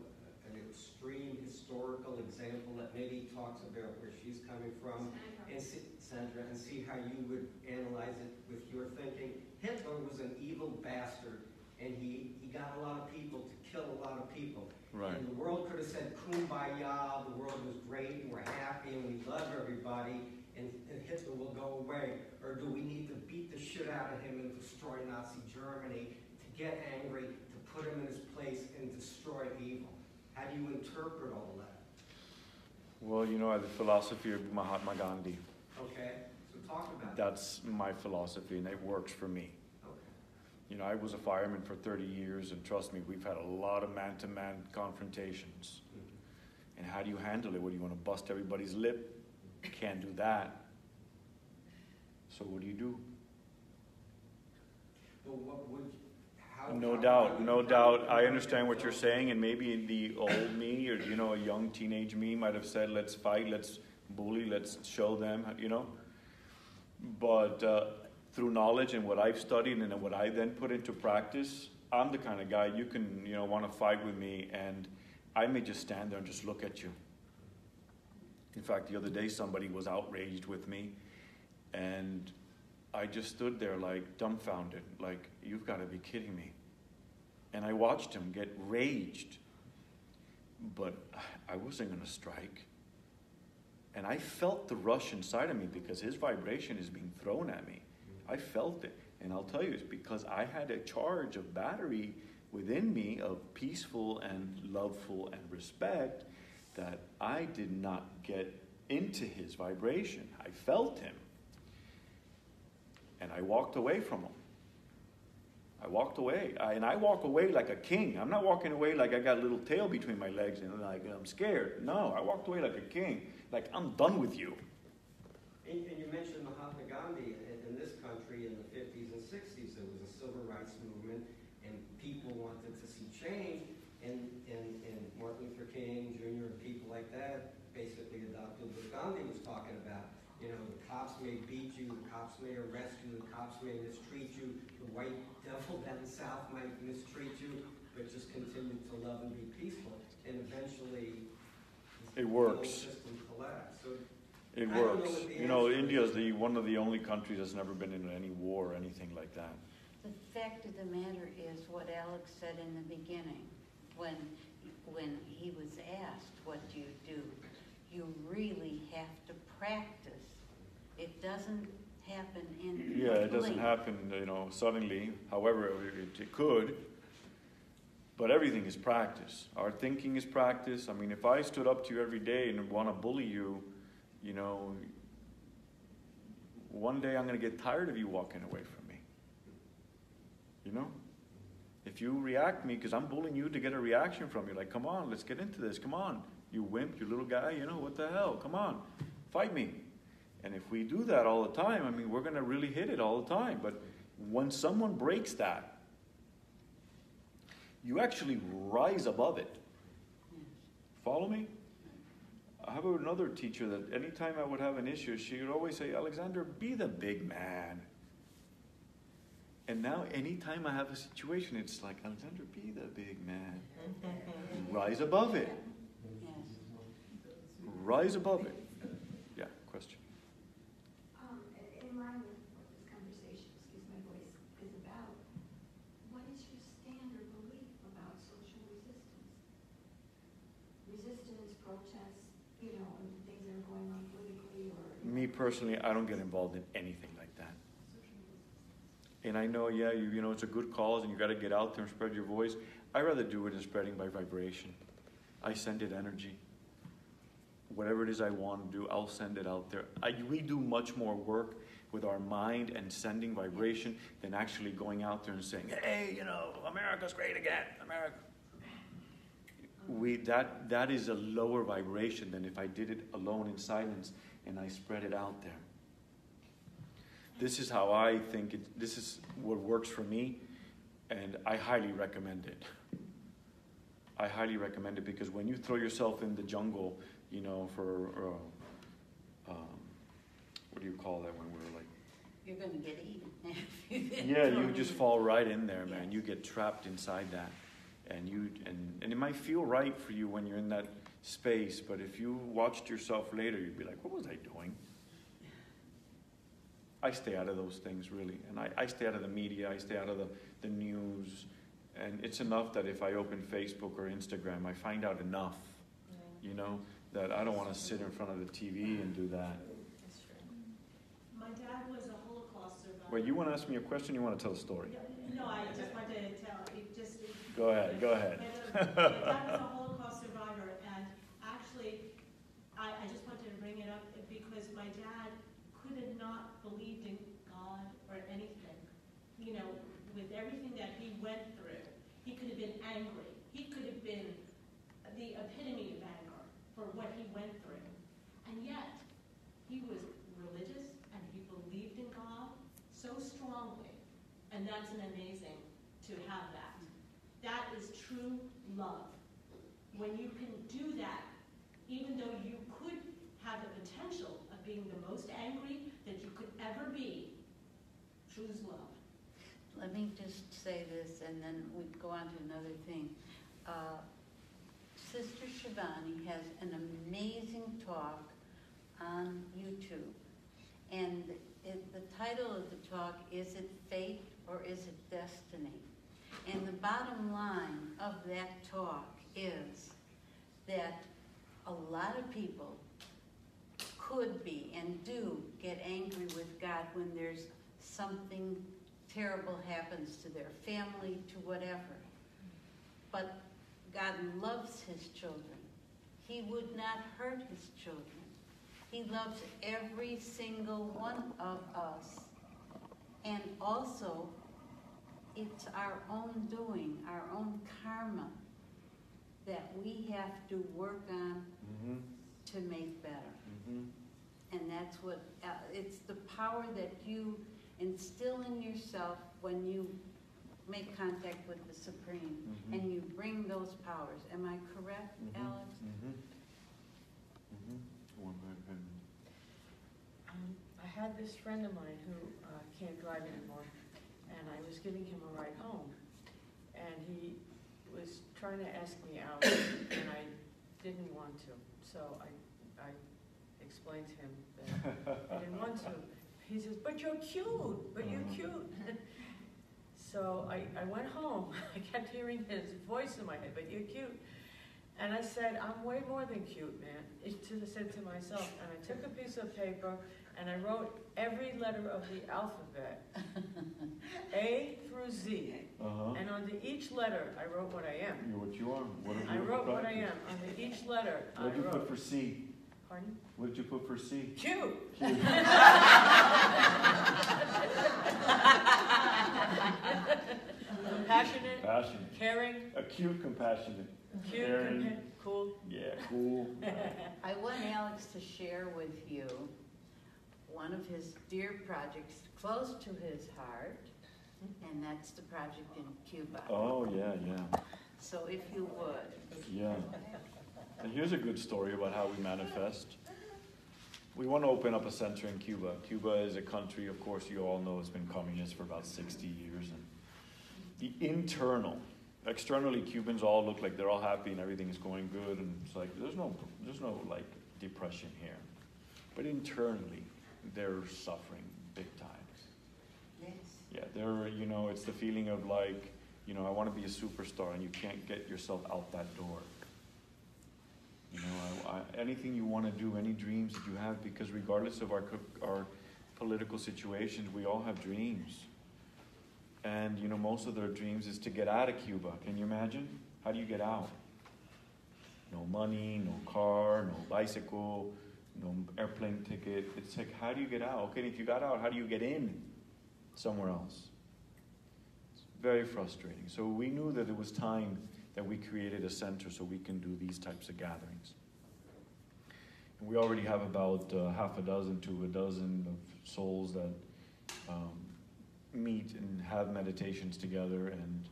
Speaker 6: an extreme historical example that maybe talks about where she's coming from, and Sandra, and see how you would analyze it with your thinking? Hitler was an evil bastard, and he got a lot of people to kill a lot of people.
Speaker 3: Right.
Speaker 6: And the world could have said, Kumbaya, the world was great, and we're happy, and we love everybody, and Hitler will go away. Or do we need to beat the shit out of him and destroy Nazi Germany to get angry, to put him in his place and destroy evil? How do you interpret all that?
Speaker 3: Well, you know, the philosophy of Mahatma Gandhi.
Speaker 6: Okay, so talk about that.
Speaker 3: That's my philosophy, and it works for me.
Speaker 6: Okay.
Speaker 3: You know, I was a fireman for 30 years, and trust me, we've had a lot of man-to-man confrontations.
Speaker 6: Mm-hmm.
Speaker 3: And how do you handle it? What, do you want to bust everybody's lip? You can't do that. So what do?
Speaker 6: Well, what would, how,
Speaker 3: No
Speaker 6: how
Speaker 3: doubt,
Speaker 6: would
Speaker 3: no
Speaker 6: you-
Speaker 3: doubt. I understand what you're saying, and maybe the old me, or, you know, a young teenage me might have said, let's fight, let's bully, let's show them, you know. But through knowledge and what I've studied and what I then put into practice, I'm the kind of guy you can, you know, want to fight with me, and I may just stand there and just look at you. In fact, the other day somebody was outraged with me, and I just stood there like dumbfounded, like, you've got to be kidding me. And I watched him get raged, but I wasn't going to strike. And I felt the rush inside of me because his vibration is being thrown at me. I felt it. And I'll tell you, it's because I had a charge of battery within me of peaceful and loveful and respect that I did not get into his vibration. I felt him. And I walked away from him. I walked away. And I walk away like a king. I'm not walking away like I got a little tail between my legs and like I'm scared. No, I walked away like a king. Like, I'm done with you.
Speaker 6: And you mentioned Mahatma Gandhi. In this country in the 50s and 60s, there was a civil rights movement, and people wanted to see change, and Martin Luther King Jr. and people like that basically adopted what Gandhi was talking about. You know, the cops may beat you, the cops may arrest you, the cops may mistreat you, the white devil down south might mistreat you, but just continue to love and be peaceful. And eventually,
Speaker 3: It
Speaker 6: the
Speaker 3: works.
Speaker 6: old system collapsed. So
Speaker 3: It
Speaker 6: I don't know
Speaker 3: works.
Speaker 6: what the
Speaker 3: You know,
Speaker 6: answer
Speaker 3: India is
Speaker 6: is.
Speaker 3: one of the only countries that's never been in any war or anything like that.
Speaker 1: The fact of the matter is what Alex said in the beginning, when he was asked, what do? You really have to practice. It doesn't happen in
Speaker 3: Yeah, it doesn't
Speaker 1: blink.
Speaker 3: happen, you know, suddenly. However, it could. But everything is practice. Our thinking is practice. I mean, if I stood up to you every day and want to bully you, you know, one day I'm going to get tired of you walking away from me. You know? If you react me, because I'm bullying you to get a reaction from you, like, come on, let's get into this, come on. You wimp, you little guy, you know, what the hell, come on, fight me. And if we do that all the time, I mean, we're going to really hit it all the time. But when someone breaks that, you actually rise above it. Follow me? I have another teacher that anytime I would have an issue, she would always say, Alexander, be the big man. And now anytime I have a situation, it's like, Alexander, be the big man. Rise above it. Rise above it. Yeah, question.
Speaker 7: In line with what this conversation, excuse my voice, is about, what is your standard belief about social resistance? Resistance, protests, you know, and things that are going on politically or...
Speaker 3: Me personally, I don't get involved in anything like that. And I know, yeah, you know, it's a good cause and you got to get out there and spread your voice. I rather do it in spreading by vibration. I send it energy. Whatever it is I want to do, I'll send it out there. We do much more work with our mind and sending vibration than actually going out there and saying, hey, you know, America's great again, America. That is a lower vibration than if I did it alone in silence and I spread it out there. This is how I think this is what works for me, and I highly recommend it. I highly recommend it because when you throw yourself in the jungle, you know, for, what do you call that when we're like...
Speaker 1: You're going to get eaten.
Speaker 3: Yeah, you just fall right in there, man. You get trapped inside that. And it might feel right for you when you're in that space, but if you watched yourself later, you'd be like, what was I doing? I stay out of those things, really. And I stay out of the media, I stay out of the news. And it's enough that if I open Facebook or Instagram, I find out enough, you know, that I don't want to sit in front of the TV and do that.
Speaker 4: My dad was a Holocaust survivor.
Speaker 3: Wait, you want to ask me a question? You want to tell a story?
Speaker 4: No, I just wanted to tell,
Speaker 3: Go ahead, go ahead.
Speaker 4: My dad was a Holocaust survivor, and actually, I just wanted to bring it up because my dad could have not believed in God or anything. You know, with everything that he went through, he could have been angry. He could have been the epitome of anger for what he went through. And yet, he was religious and he believed in God so strongly. And that's an amazing to have that. That is true love. When you can do that, even though you could have the potential of being the most angry that you could ever be, choose love.
Speaker 1: Let me just say this, and then we go on to another thing. Sister Shivani has an amazing talk on YouTube. And the title of the talk, Is It Fate or Is It Destiny? And the bottom line of that talk is that a lot of people could be and do get angry with God when there's something terrible happens to their family, to whatever. But God loves his children. He would not hurt his children. He loves every single one of us. And also, it's our own doing, our own karma that we have to work on to make better. And that's what, it's the power that you instill in yourself when you make contact with the Supreme, and you bring those powers. Am I correct, Alex?
Speaker 8: I had this friend of mine who can't drive anymore, and I was giving him a ride home, and he was trying to ask me out, and I didn't want to. So I explained to him that I didn't want to. He says, "But you're cute, but you're cute." So I went home. I kept hearing his voice in my head, "But you're cute." And I said, "I'm way more than cute, man." I said to myself, and I took a piece of paper and I wrote every letter of the alphabet, A through Z. And under each letter, I wrote what I am.
Speaker 3: You're what you are.
Speaker 8: I wrote what I am. Under each letter,
Speaker 3: what did you put for C?
Speaker 8: Pardon?
Speaker 3: What did you put for C?
Speaker 8: Cute. Compassionate.
Speaker 3: Passionate.
Speaker 8: Caring.
Speaker 3: Acute, compassionate.
Speaker 8: Cute.
Speaker 3: Caring.
Speaker 8: Cool.
Speaker 3: Yeah, cool.
Speaker 1: I want Alex to share with you one of his dear projects close to his heart, and that's the project in Cuba.
Speaker 3: Oh, yeah.
Speaker 1: So if you would.
Speaker 3: Yeah. And here's a good story about how we manifest. We want to open up a center in Cuba. Cuba is a country, of course, you all know, has been communist for about 60 years. And the externally, Cubans all look like they're all happy and everything is going good, and it's like there's no like depression here. But internally, they're suffering big time.
Speaker 1: Yes.
Speaker 3: Yeah, they're, it's the feeling of like, I want to be a superstar and you can't get yourself out that door. Anything you want to do, any dreams that you have, because regardless of our political situations, we all have dreams. And, most of their dreams is to get out of Cuba. Can you imagine? How do you get out? No money, no car, no bicycle, no airplane ticket. It's like, how do you get out? Okay, if you got out, how do you get in somewhere else? It's very frustrating. So we knew that it was time that we created a center so we can do these types of gatherings. And we already have about half a dozen to a dozen of souls that meet and have meditations together and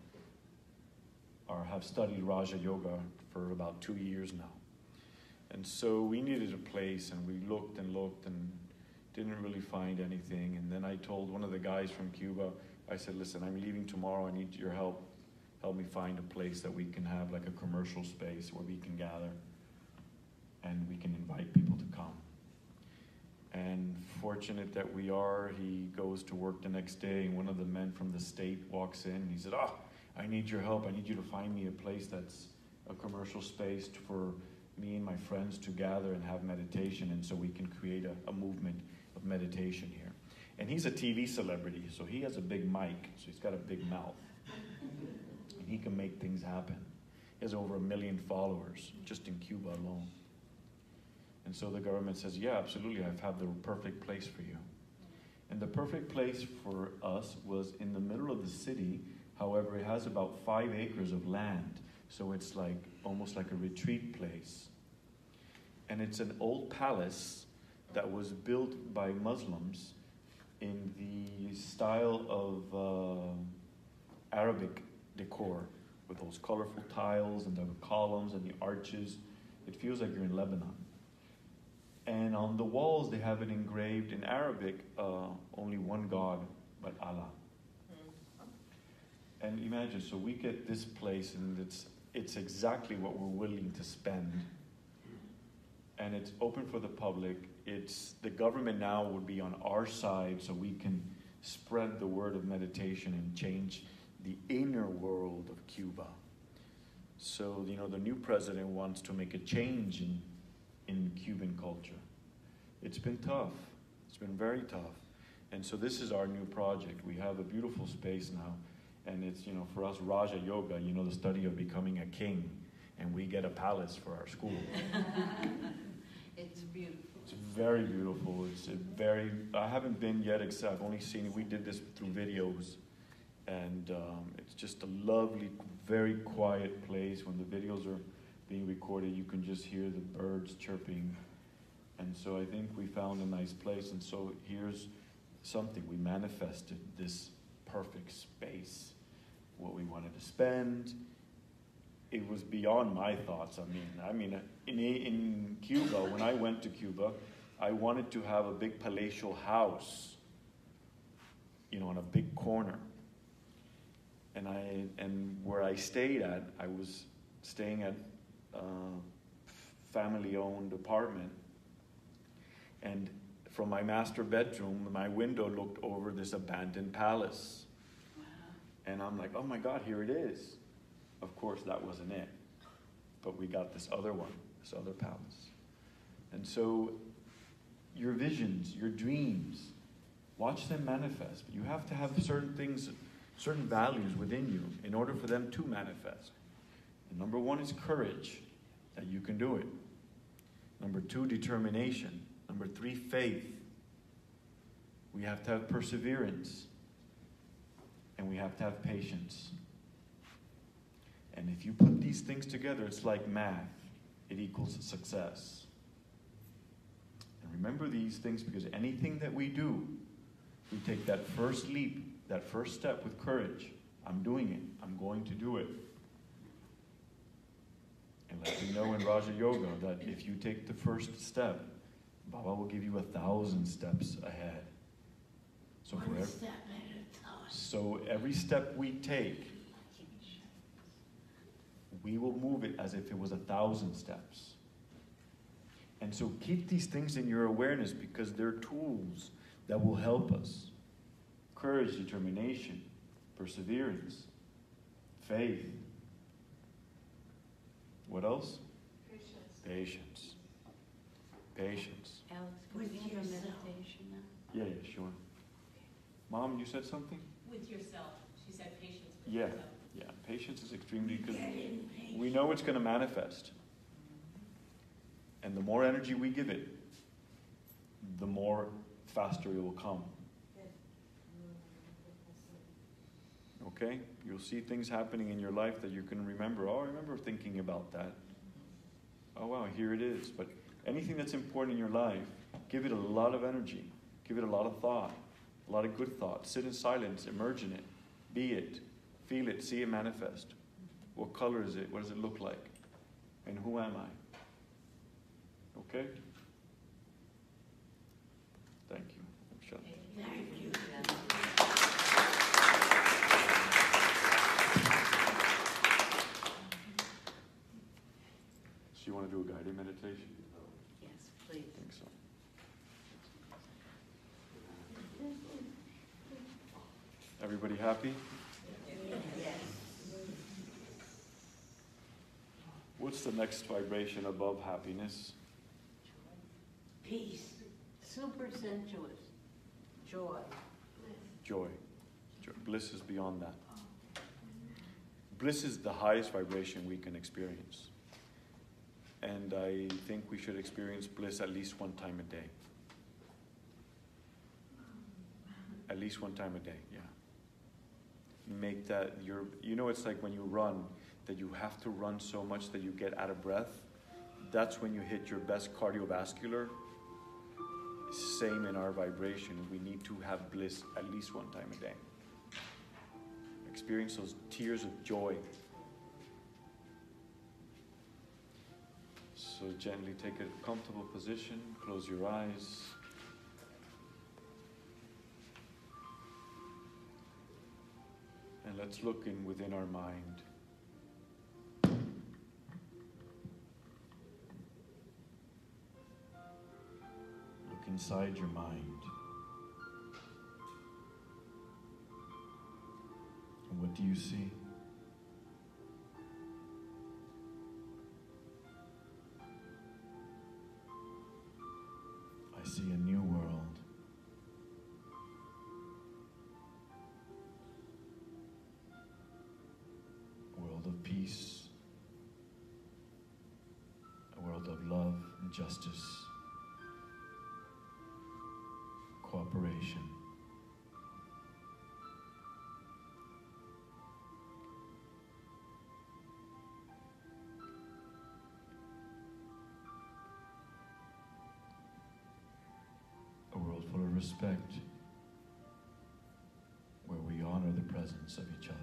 Speaker 3: have studied Raja Yoga for about 2 years now. And so we needed a place, and we looked and didn't really find anything. And then I told one of the guys from Cuba, I said, "Listen, I'm leaving tomorrow. I need your help. Help me find a place that we can have like a commercial space where we can gather and we can invite people to come." And fortunate that we are, he goes to work the next day, and one of the men from the state walks in, and he said, "I need your help. I need you to find me a place that's a commercial space for me and my friends to gather and have meditation, and so we can create a movement of meditation here." And he's a TV celebrity, so he has a big mic, so he's got a big mouth. And he can make things happen. He has over 1 million followers just in Cuba alone. And so the government says, yeah, absolutely, I have the perfect place for you. And the perfect place for us was in the middle of the city. However, it has about 5 acres of land. So it's like almost like a retreat place. And it's an old palace that was built by Muslims in the style of Arabic decor, with those colorful tiles and the columns and the arches. It feels like you're in Lebanon. And on the walls, they have it engraved in Arabic, only one God, but Allah. And imagine, so we get this place, and it's exactly what we're willing to spend. And it's open for the public. The government now would be on our side, so we can spread the word of meditation and change the inner world of Cuba. So, the new president wants to make a change in Cuban culture. It's been tough. It's been very tough. And so this is our new project. We have a beautiful space now. And it's, for us, Raja Yoga, the study of becoming a king. And we get a palace for our school.
Speaker 1: It's beautiful.
Speaker 3: It's very beautiful. I haven't been yet, except I've only seen it. We did this through videos. And it's just a lovely, very quiet place. When the videos are being recorded, you can just hear the birds chirping. And so I think we found a nice place. And so here's something. We manifested this perfect space, what we wanted to spend. It was beyond my thoughts. I mean, in Cuba, when I went to Cuba, I wanted to have a big palatial house, on a big corner. And where I stayed at, I was staying at a family-owned apartment. And from my master bedroom, my window looked over this abandoned palace.
Speaker 1: Wow.
Speaker 3: And I'm like, oh my God, here it is. Of course, that wasn't it. But we got this other one, this other palace. And so your visions, your dreams, watch them manifest. But you have to have certain things, certain values within you in order for them to manifest. And number 1 is courage, that you can do it. Number 2, determination. Number 3, faith. We have to have perseverance. And we have to have patience. And if you put these things together, it's like math. It equals success. And remember these things, because anything that we do, we take that first leap, that first step with courage. I'm doing it. I'm going to do it. And let me know in Raja Yoga that if you take the first step, Baba will give you 1,000 steps ahead. So every step we take, we will move it as if it was 1,000 steps. And so keep these things in your awareness, because they're tools that will help us. Courage, determination, perseverance, faith. What else? Patience. Patience.
Speaker 1: Alex, can we have a meditation now?
Speaker 3: Yeah, sure. Mom, you said something?
Speaker 4: With yourself. She said patience with
Speaker 3: Yeah.
Speaker 4: yourself.
Speaker 3: Yeah, patience is extremely good. We know it's going to manifest. And the more energy we give it, the more faster it will come. Okay? You'll see things happening in your life that you can remember. Oh, I remember thinking about that. Oh, wow, here it is. But anything that's important in your life, give it a lot of energy. Give it a lot of thought, a lot of good thought. Sit in silence, immerse in it. Be it. Feel it. See it manifest. What color is it? What does it look like? And who am I? Okay? Thank you. Shut up.
Speaker 1: Thank you.
Speaker 3: So you want to do a guided meditation?
Speaker 1: Yes, please.
Speaker 3: I think so. Everybody happy?
Speaker 1: Yes.
Speaker 3: What's the next vibration above happiness?
Speaker 1: Peace. Super sensuous.
Speaker 8: Joy.
Speaker 3: Joy. Bliss is beyond that. Bliss is the highest vibration we can experience. And I think we should experience bliss at least one time a day. At least one time a day, yeah. Make that it's like when you run, that you have to run so much that you get out of breath. That's when you hit your best cardiovascular. Same in our vibration. We need to have bliss at least one time a day. Experience those tears of joy. So gently take a comfortable position, close your eyes. And let's look within our mind. Look inside your mind. And what do you see? I see a new world. A world of peace. A world of love and justice. Cooperation. A world full of respect, where we honor the presence of each other.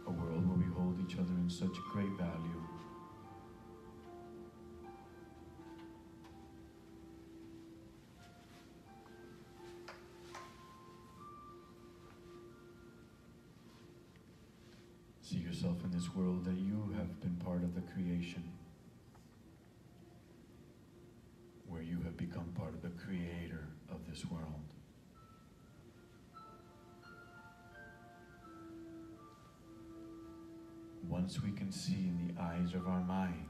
Speaker 3: A world where we hold each other in such great value. See yourself in this world that you have been part of the creation, where you have become part of the creator of this world. Once we can see in the eyes of our mind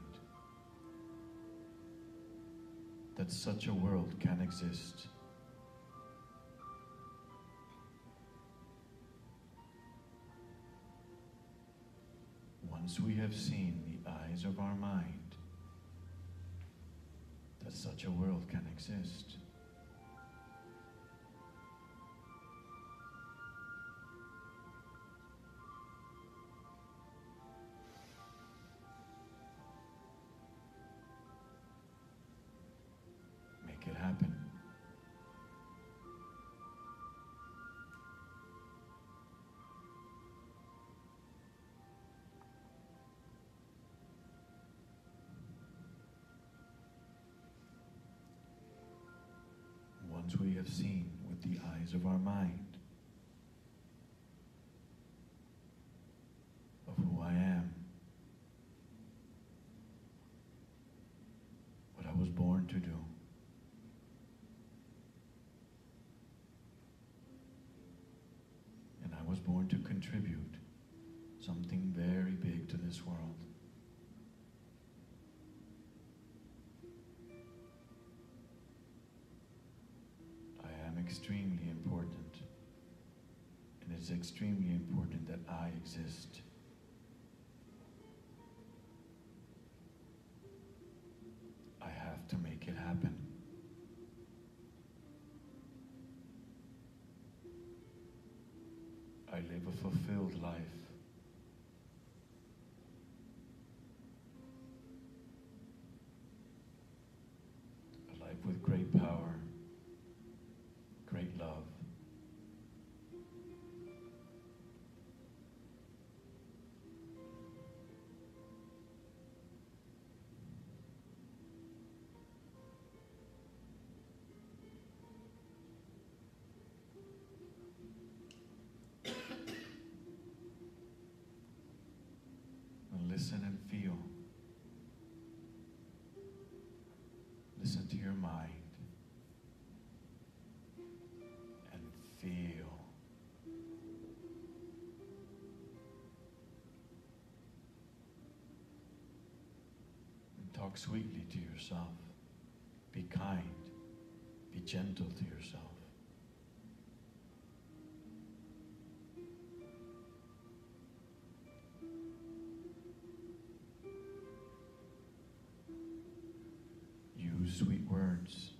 Speaker 3: that such a world can exist, once we have seen the eyes of our mind that such a world can exist, make it happen. Once we have seen with the eyes of our mind of who I am, what I was born to do, and I was born to contribute something very big to this world. Extremely important, and it's extremely important that I exist. I have to make it happen. I live a fulfilled life. A life with great power, great love. And listen and feel. Listen to your mind. Feel. Talk sweetly to yourself. Be kind. Be gentle to yourself. Use sweet words.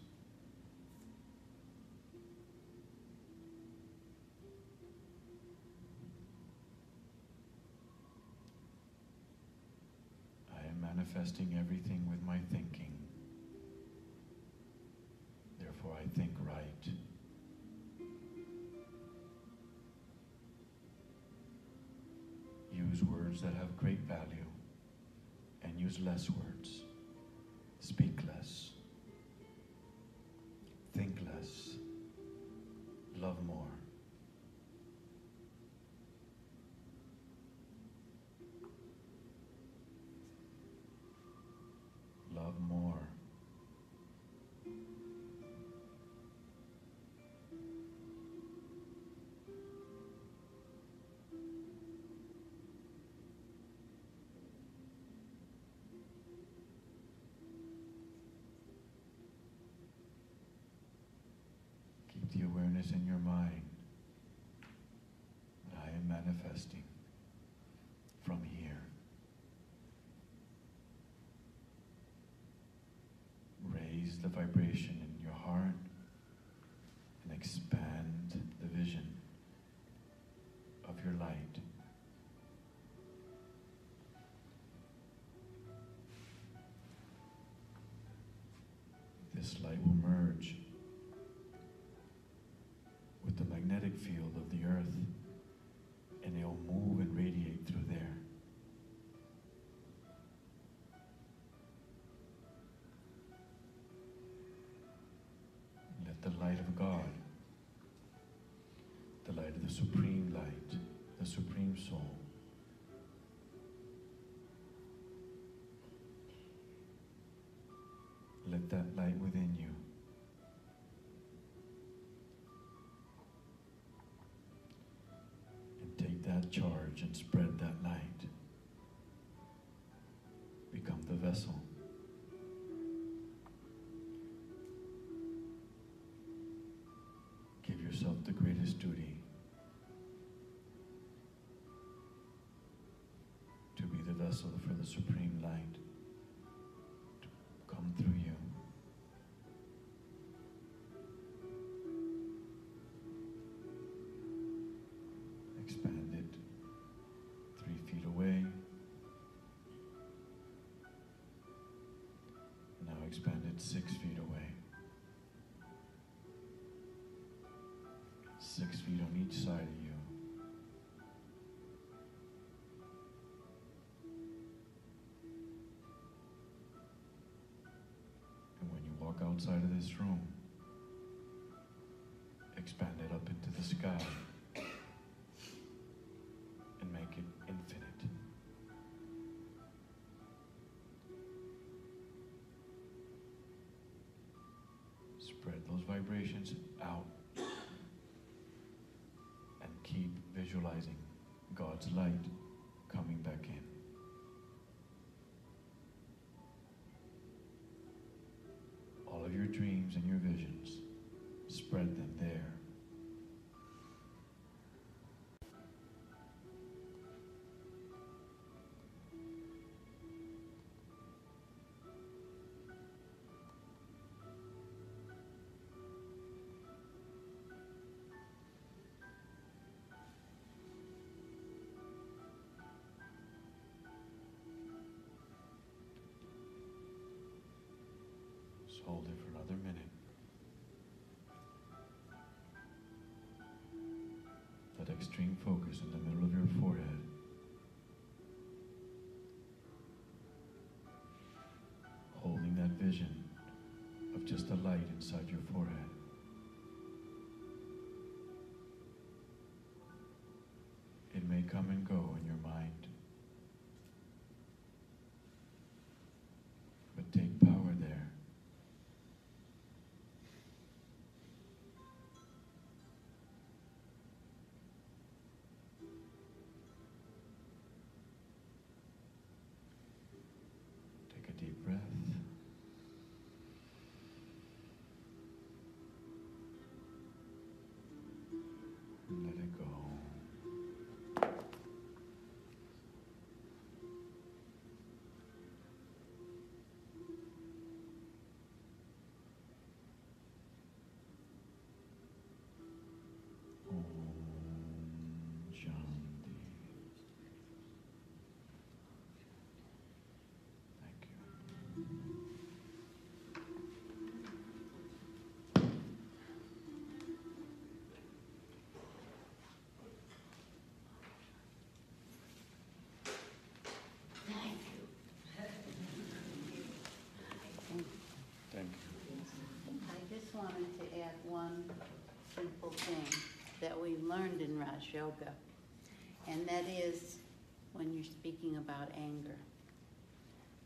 Speaker 3: I am manifesting everything with my thinking. Therefore, I think right. Use words that have great value and use less words. Speak less. Think less. Love more. Love more. Keep the awareness in your mind. I am manifesting from here. Raise the vibration in your heart and expand the vision of your light. This light will merge with the magnetic field of the earth, and it will move and radiate through there. Let the light of God, the light of the supreme light, the supreme soul, let that light within you and take that charge and spread that light. Become the vessel. Give yourself the greatest duty to be the vessel for the supreme light to come through you. Expand it 3 feet away. Now expand it 6 feet away. 6 feet on each side of you. And when you walk outside of this room, expand it up into the sky and make it infinite. Spread those vibrations out. Keep visualizing God's light coming back in. All of your dreams and your visions, spread them there. Hold it for another minute. That extreme focus in the middle of your forehead. Holding that vision of just a light inside your forehead. It may come and go in your mind, but take power there. Take a deep breath. And let it go. Om Shanti. Thank you. Thank you.
Speaker 1: I just wanted to add one simple thing that we learned in Raj Yoga, and that is when you're speaking about anger.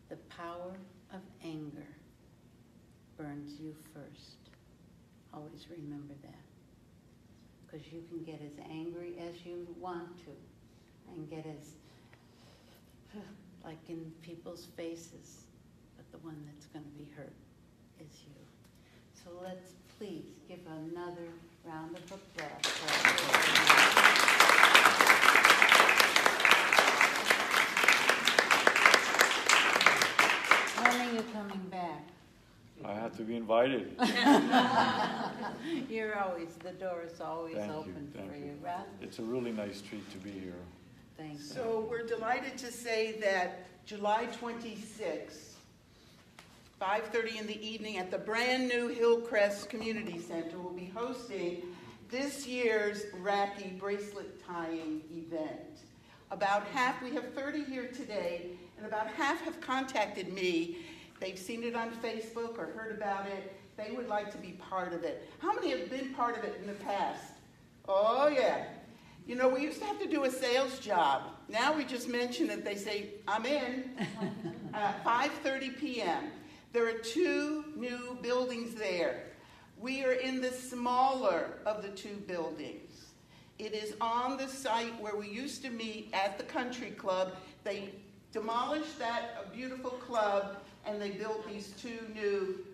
Speaker 1: The power of anger burns you first. Always remember that. Because you can get as angry as you want to and get as, like in people's faces, but the one that's going to be hurt is you. So let's please give another round of applause for When are you coming back?
Speaker 3: I have to be invited.
Speaker 1: You're always, the door is always open for you, right?
Speaker 3: It's a really nice treat to be here.
Speaker 1: Thank you.
Speaker 9: So we're delighted to say that July 26th, 5:30 in the evening at the brand new Hillcrest Community Center, will be hosting this year's Rakhi bracelet tying event. About half, we have 30 here today, and about half have contacted me. They've seen it on Facebook or heard about it. They would like to be part of it. How many have been part of it in the past? Oh, yeah. You know, we used to have to do a sales job. Now we just mention it. They say, I'm in. 5:30 p.m. There are 2 new buildings there. We are in the smaller of the 2 buildings. It is on the site where we used to meet at the country club. They demolished that beautiful club, and they built these 2 new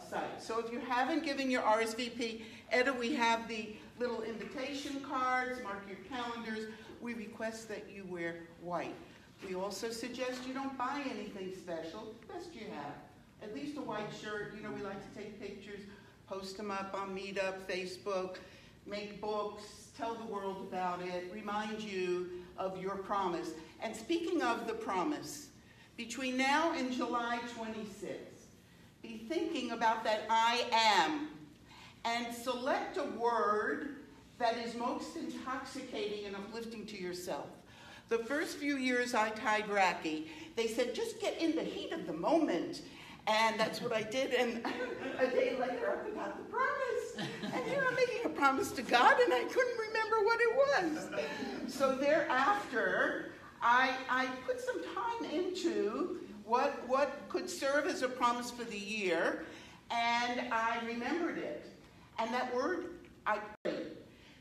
Speaker 9: sites. So if you haven't given your RSVP, Etta, we have the little invitation cards. Mark your calendars. We request that you wear white. We also suggest you don't buy anything special. Best you have. At least a white shirt. You know, we like to take pictures, post them up on Meetup, Facebook, make books, tell the world about it, remind you of your promise. And speaking of the promise, between now and July 26th, be thinking about that I am, and select a word that is most intoxicating and uplifting to yourself. The first few years I tied Rakhi, they said, just get in the heat of the moment. And that's what I did, and a day later I forgot the promise. And here I'm making a promise to God, and I couldn't remember what it was. So thereafter, I put some time into what could serve as a promise for the year, and I remembered it. And that word, I prayed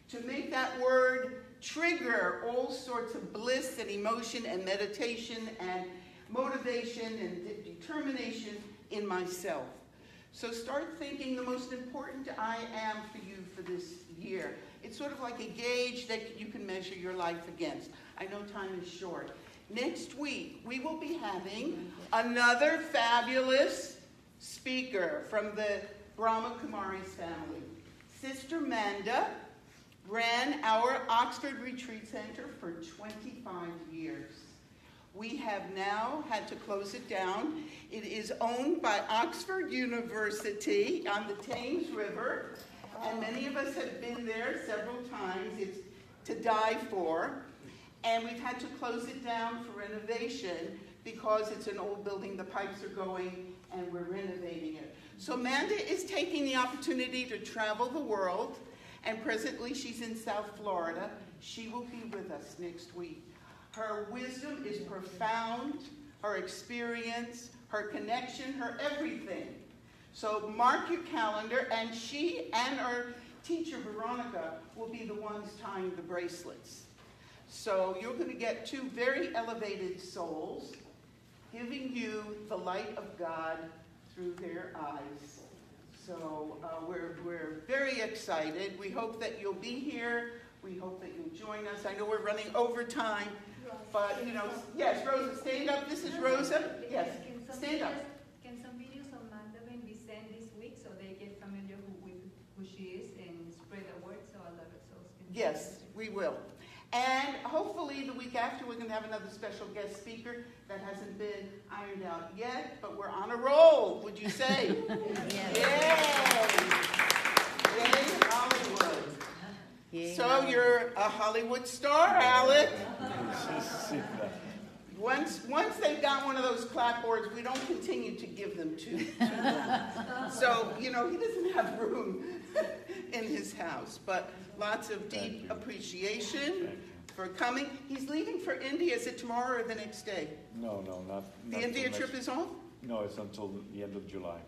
Speaker 9: to make that word trigger all sorts of bliss and emotion and meditation and motivation and determination in myself. So start thinking the most important I am for you for this year. It's sort of like a gauge that you can measure your life against. I know time is short. Next week, we will be having another fabulous speaker from the Brahma Kumari's family. Sister Manda ran our Oxford Retreat Center for 25 years. We have now had to close it down. It is owned by Oxford University on the Thames River, and many of us have been there several times. It's to die for. And we've had to close it down for renovation because it's an old building, the pipes are going, and we're renovating it. So Manda is taking the opportunity to travel the world, and presently she's in South Florida. She will be with us next week. Her wisdom is profound, her experience, her connection, her everything. So mark your calendar, and she and her teacher, Veronica, will be the ones tying the bracelets. So you're going to get 2 very elevated souls. giving you the light of God through their eyes. So we're very excited. We hope that you'll be here. We hope that you'll join us. I know we're running over time, but yes, Rosa, stand up. This is Rosa. Yes, stand up.
Speaker 7: Can some videos of Magdalene be sent this week so they get familiar with who she is and spread the word so a lot of souls can?
Speaker 9: Yes, we will. And hopefully the week after we're going to have another special guest speaker that hasn't been ironed out yet, but we're on a roll, would you say?
Speaker 1: Yes.
Speaker 9: Yay! Yay, Hollywood.
Speaker 1: Yay,
Speaker 9: So
Speaker 1: Hollywood.
Speaker 9: you're a Hollywood star, Alek. Once they've got one of those clapboards, we don't continue to give them to them. So, he doesn't have room in his house. But lots of deep appreciation for coming. He's leaving for India. Is it tomorrow or the next day?
Speaker 3: No, not
Speaker 9: The India trip is off?
Speaker 3: No, it's until the end of July.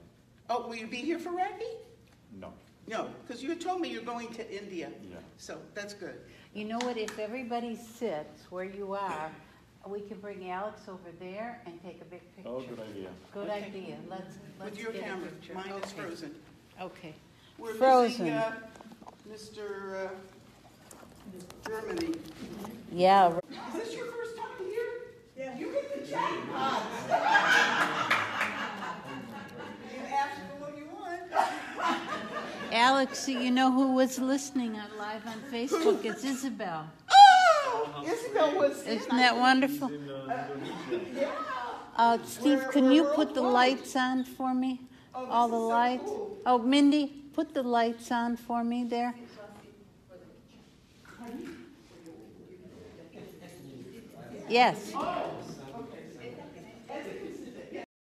Speaker 9: Oh, will you be here for Rugby?
Speaker 3: No.
Speaker 9: No, because you had told me you're going to India.
Speaker 3: Yeah.
Speaker 9: So that's good.
Speaker 1: You know what? If everybody sits where you are, we can bring Alex over there and take a big picture.
Speaker 3: Oh, good idea.
Speaker 1: Good
Speaker 9: Okay.
Speaker 1: idea. Let's
Speaker 9: With your
Speaker 1: get a
Speaker 9: camera.
Speaker 1: picture.
Speaker 9: Mine is
Speaker 1: Okay.
Speaker 9: frozen.
Speaker 1: Okay.
Speaker 9: We're
Speaker 1: Frozen.
Speaker 9: missing Mr. Germany.
Speaker 1: Yeah.
Speaker 9: Is this your first time here?
Speaker 2: Yeah.
Speaker 9: You hit the jackpot. You asked for what you want.
Speaker 1: Alex, you know who was listening on live on Facebook? It's Isabel.
Speaker 9: Oh, Isabel was.
Speaker 1: Isn't that wonderful?
Speaker 9: Yeah.
Speaker 1: Steve, can you put the lights on for me?
Speaker 9: Oh,
Speaker 1: All
Speaker 9: this
Speaker 1: the
Speaker 9: is so
Speaker 1: lights?
Speaker 9: cool.
Speaker 1: Oh, Mindy, put the lights on for me there. Yes.
Speaker 9: Oh,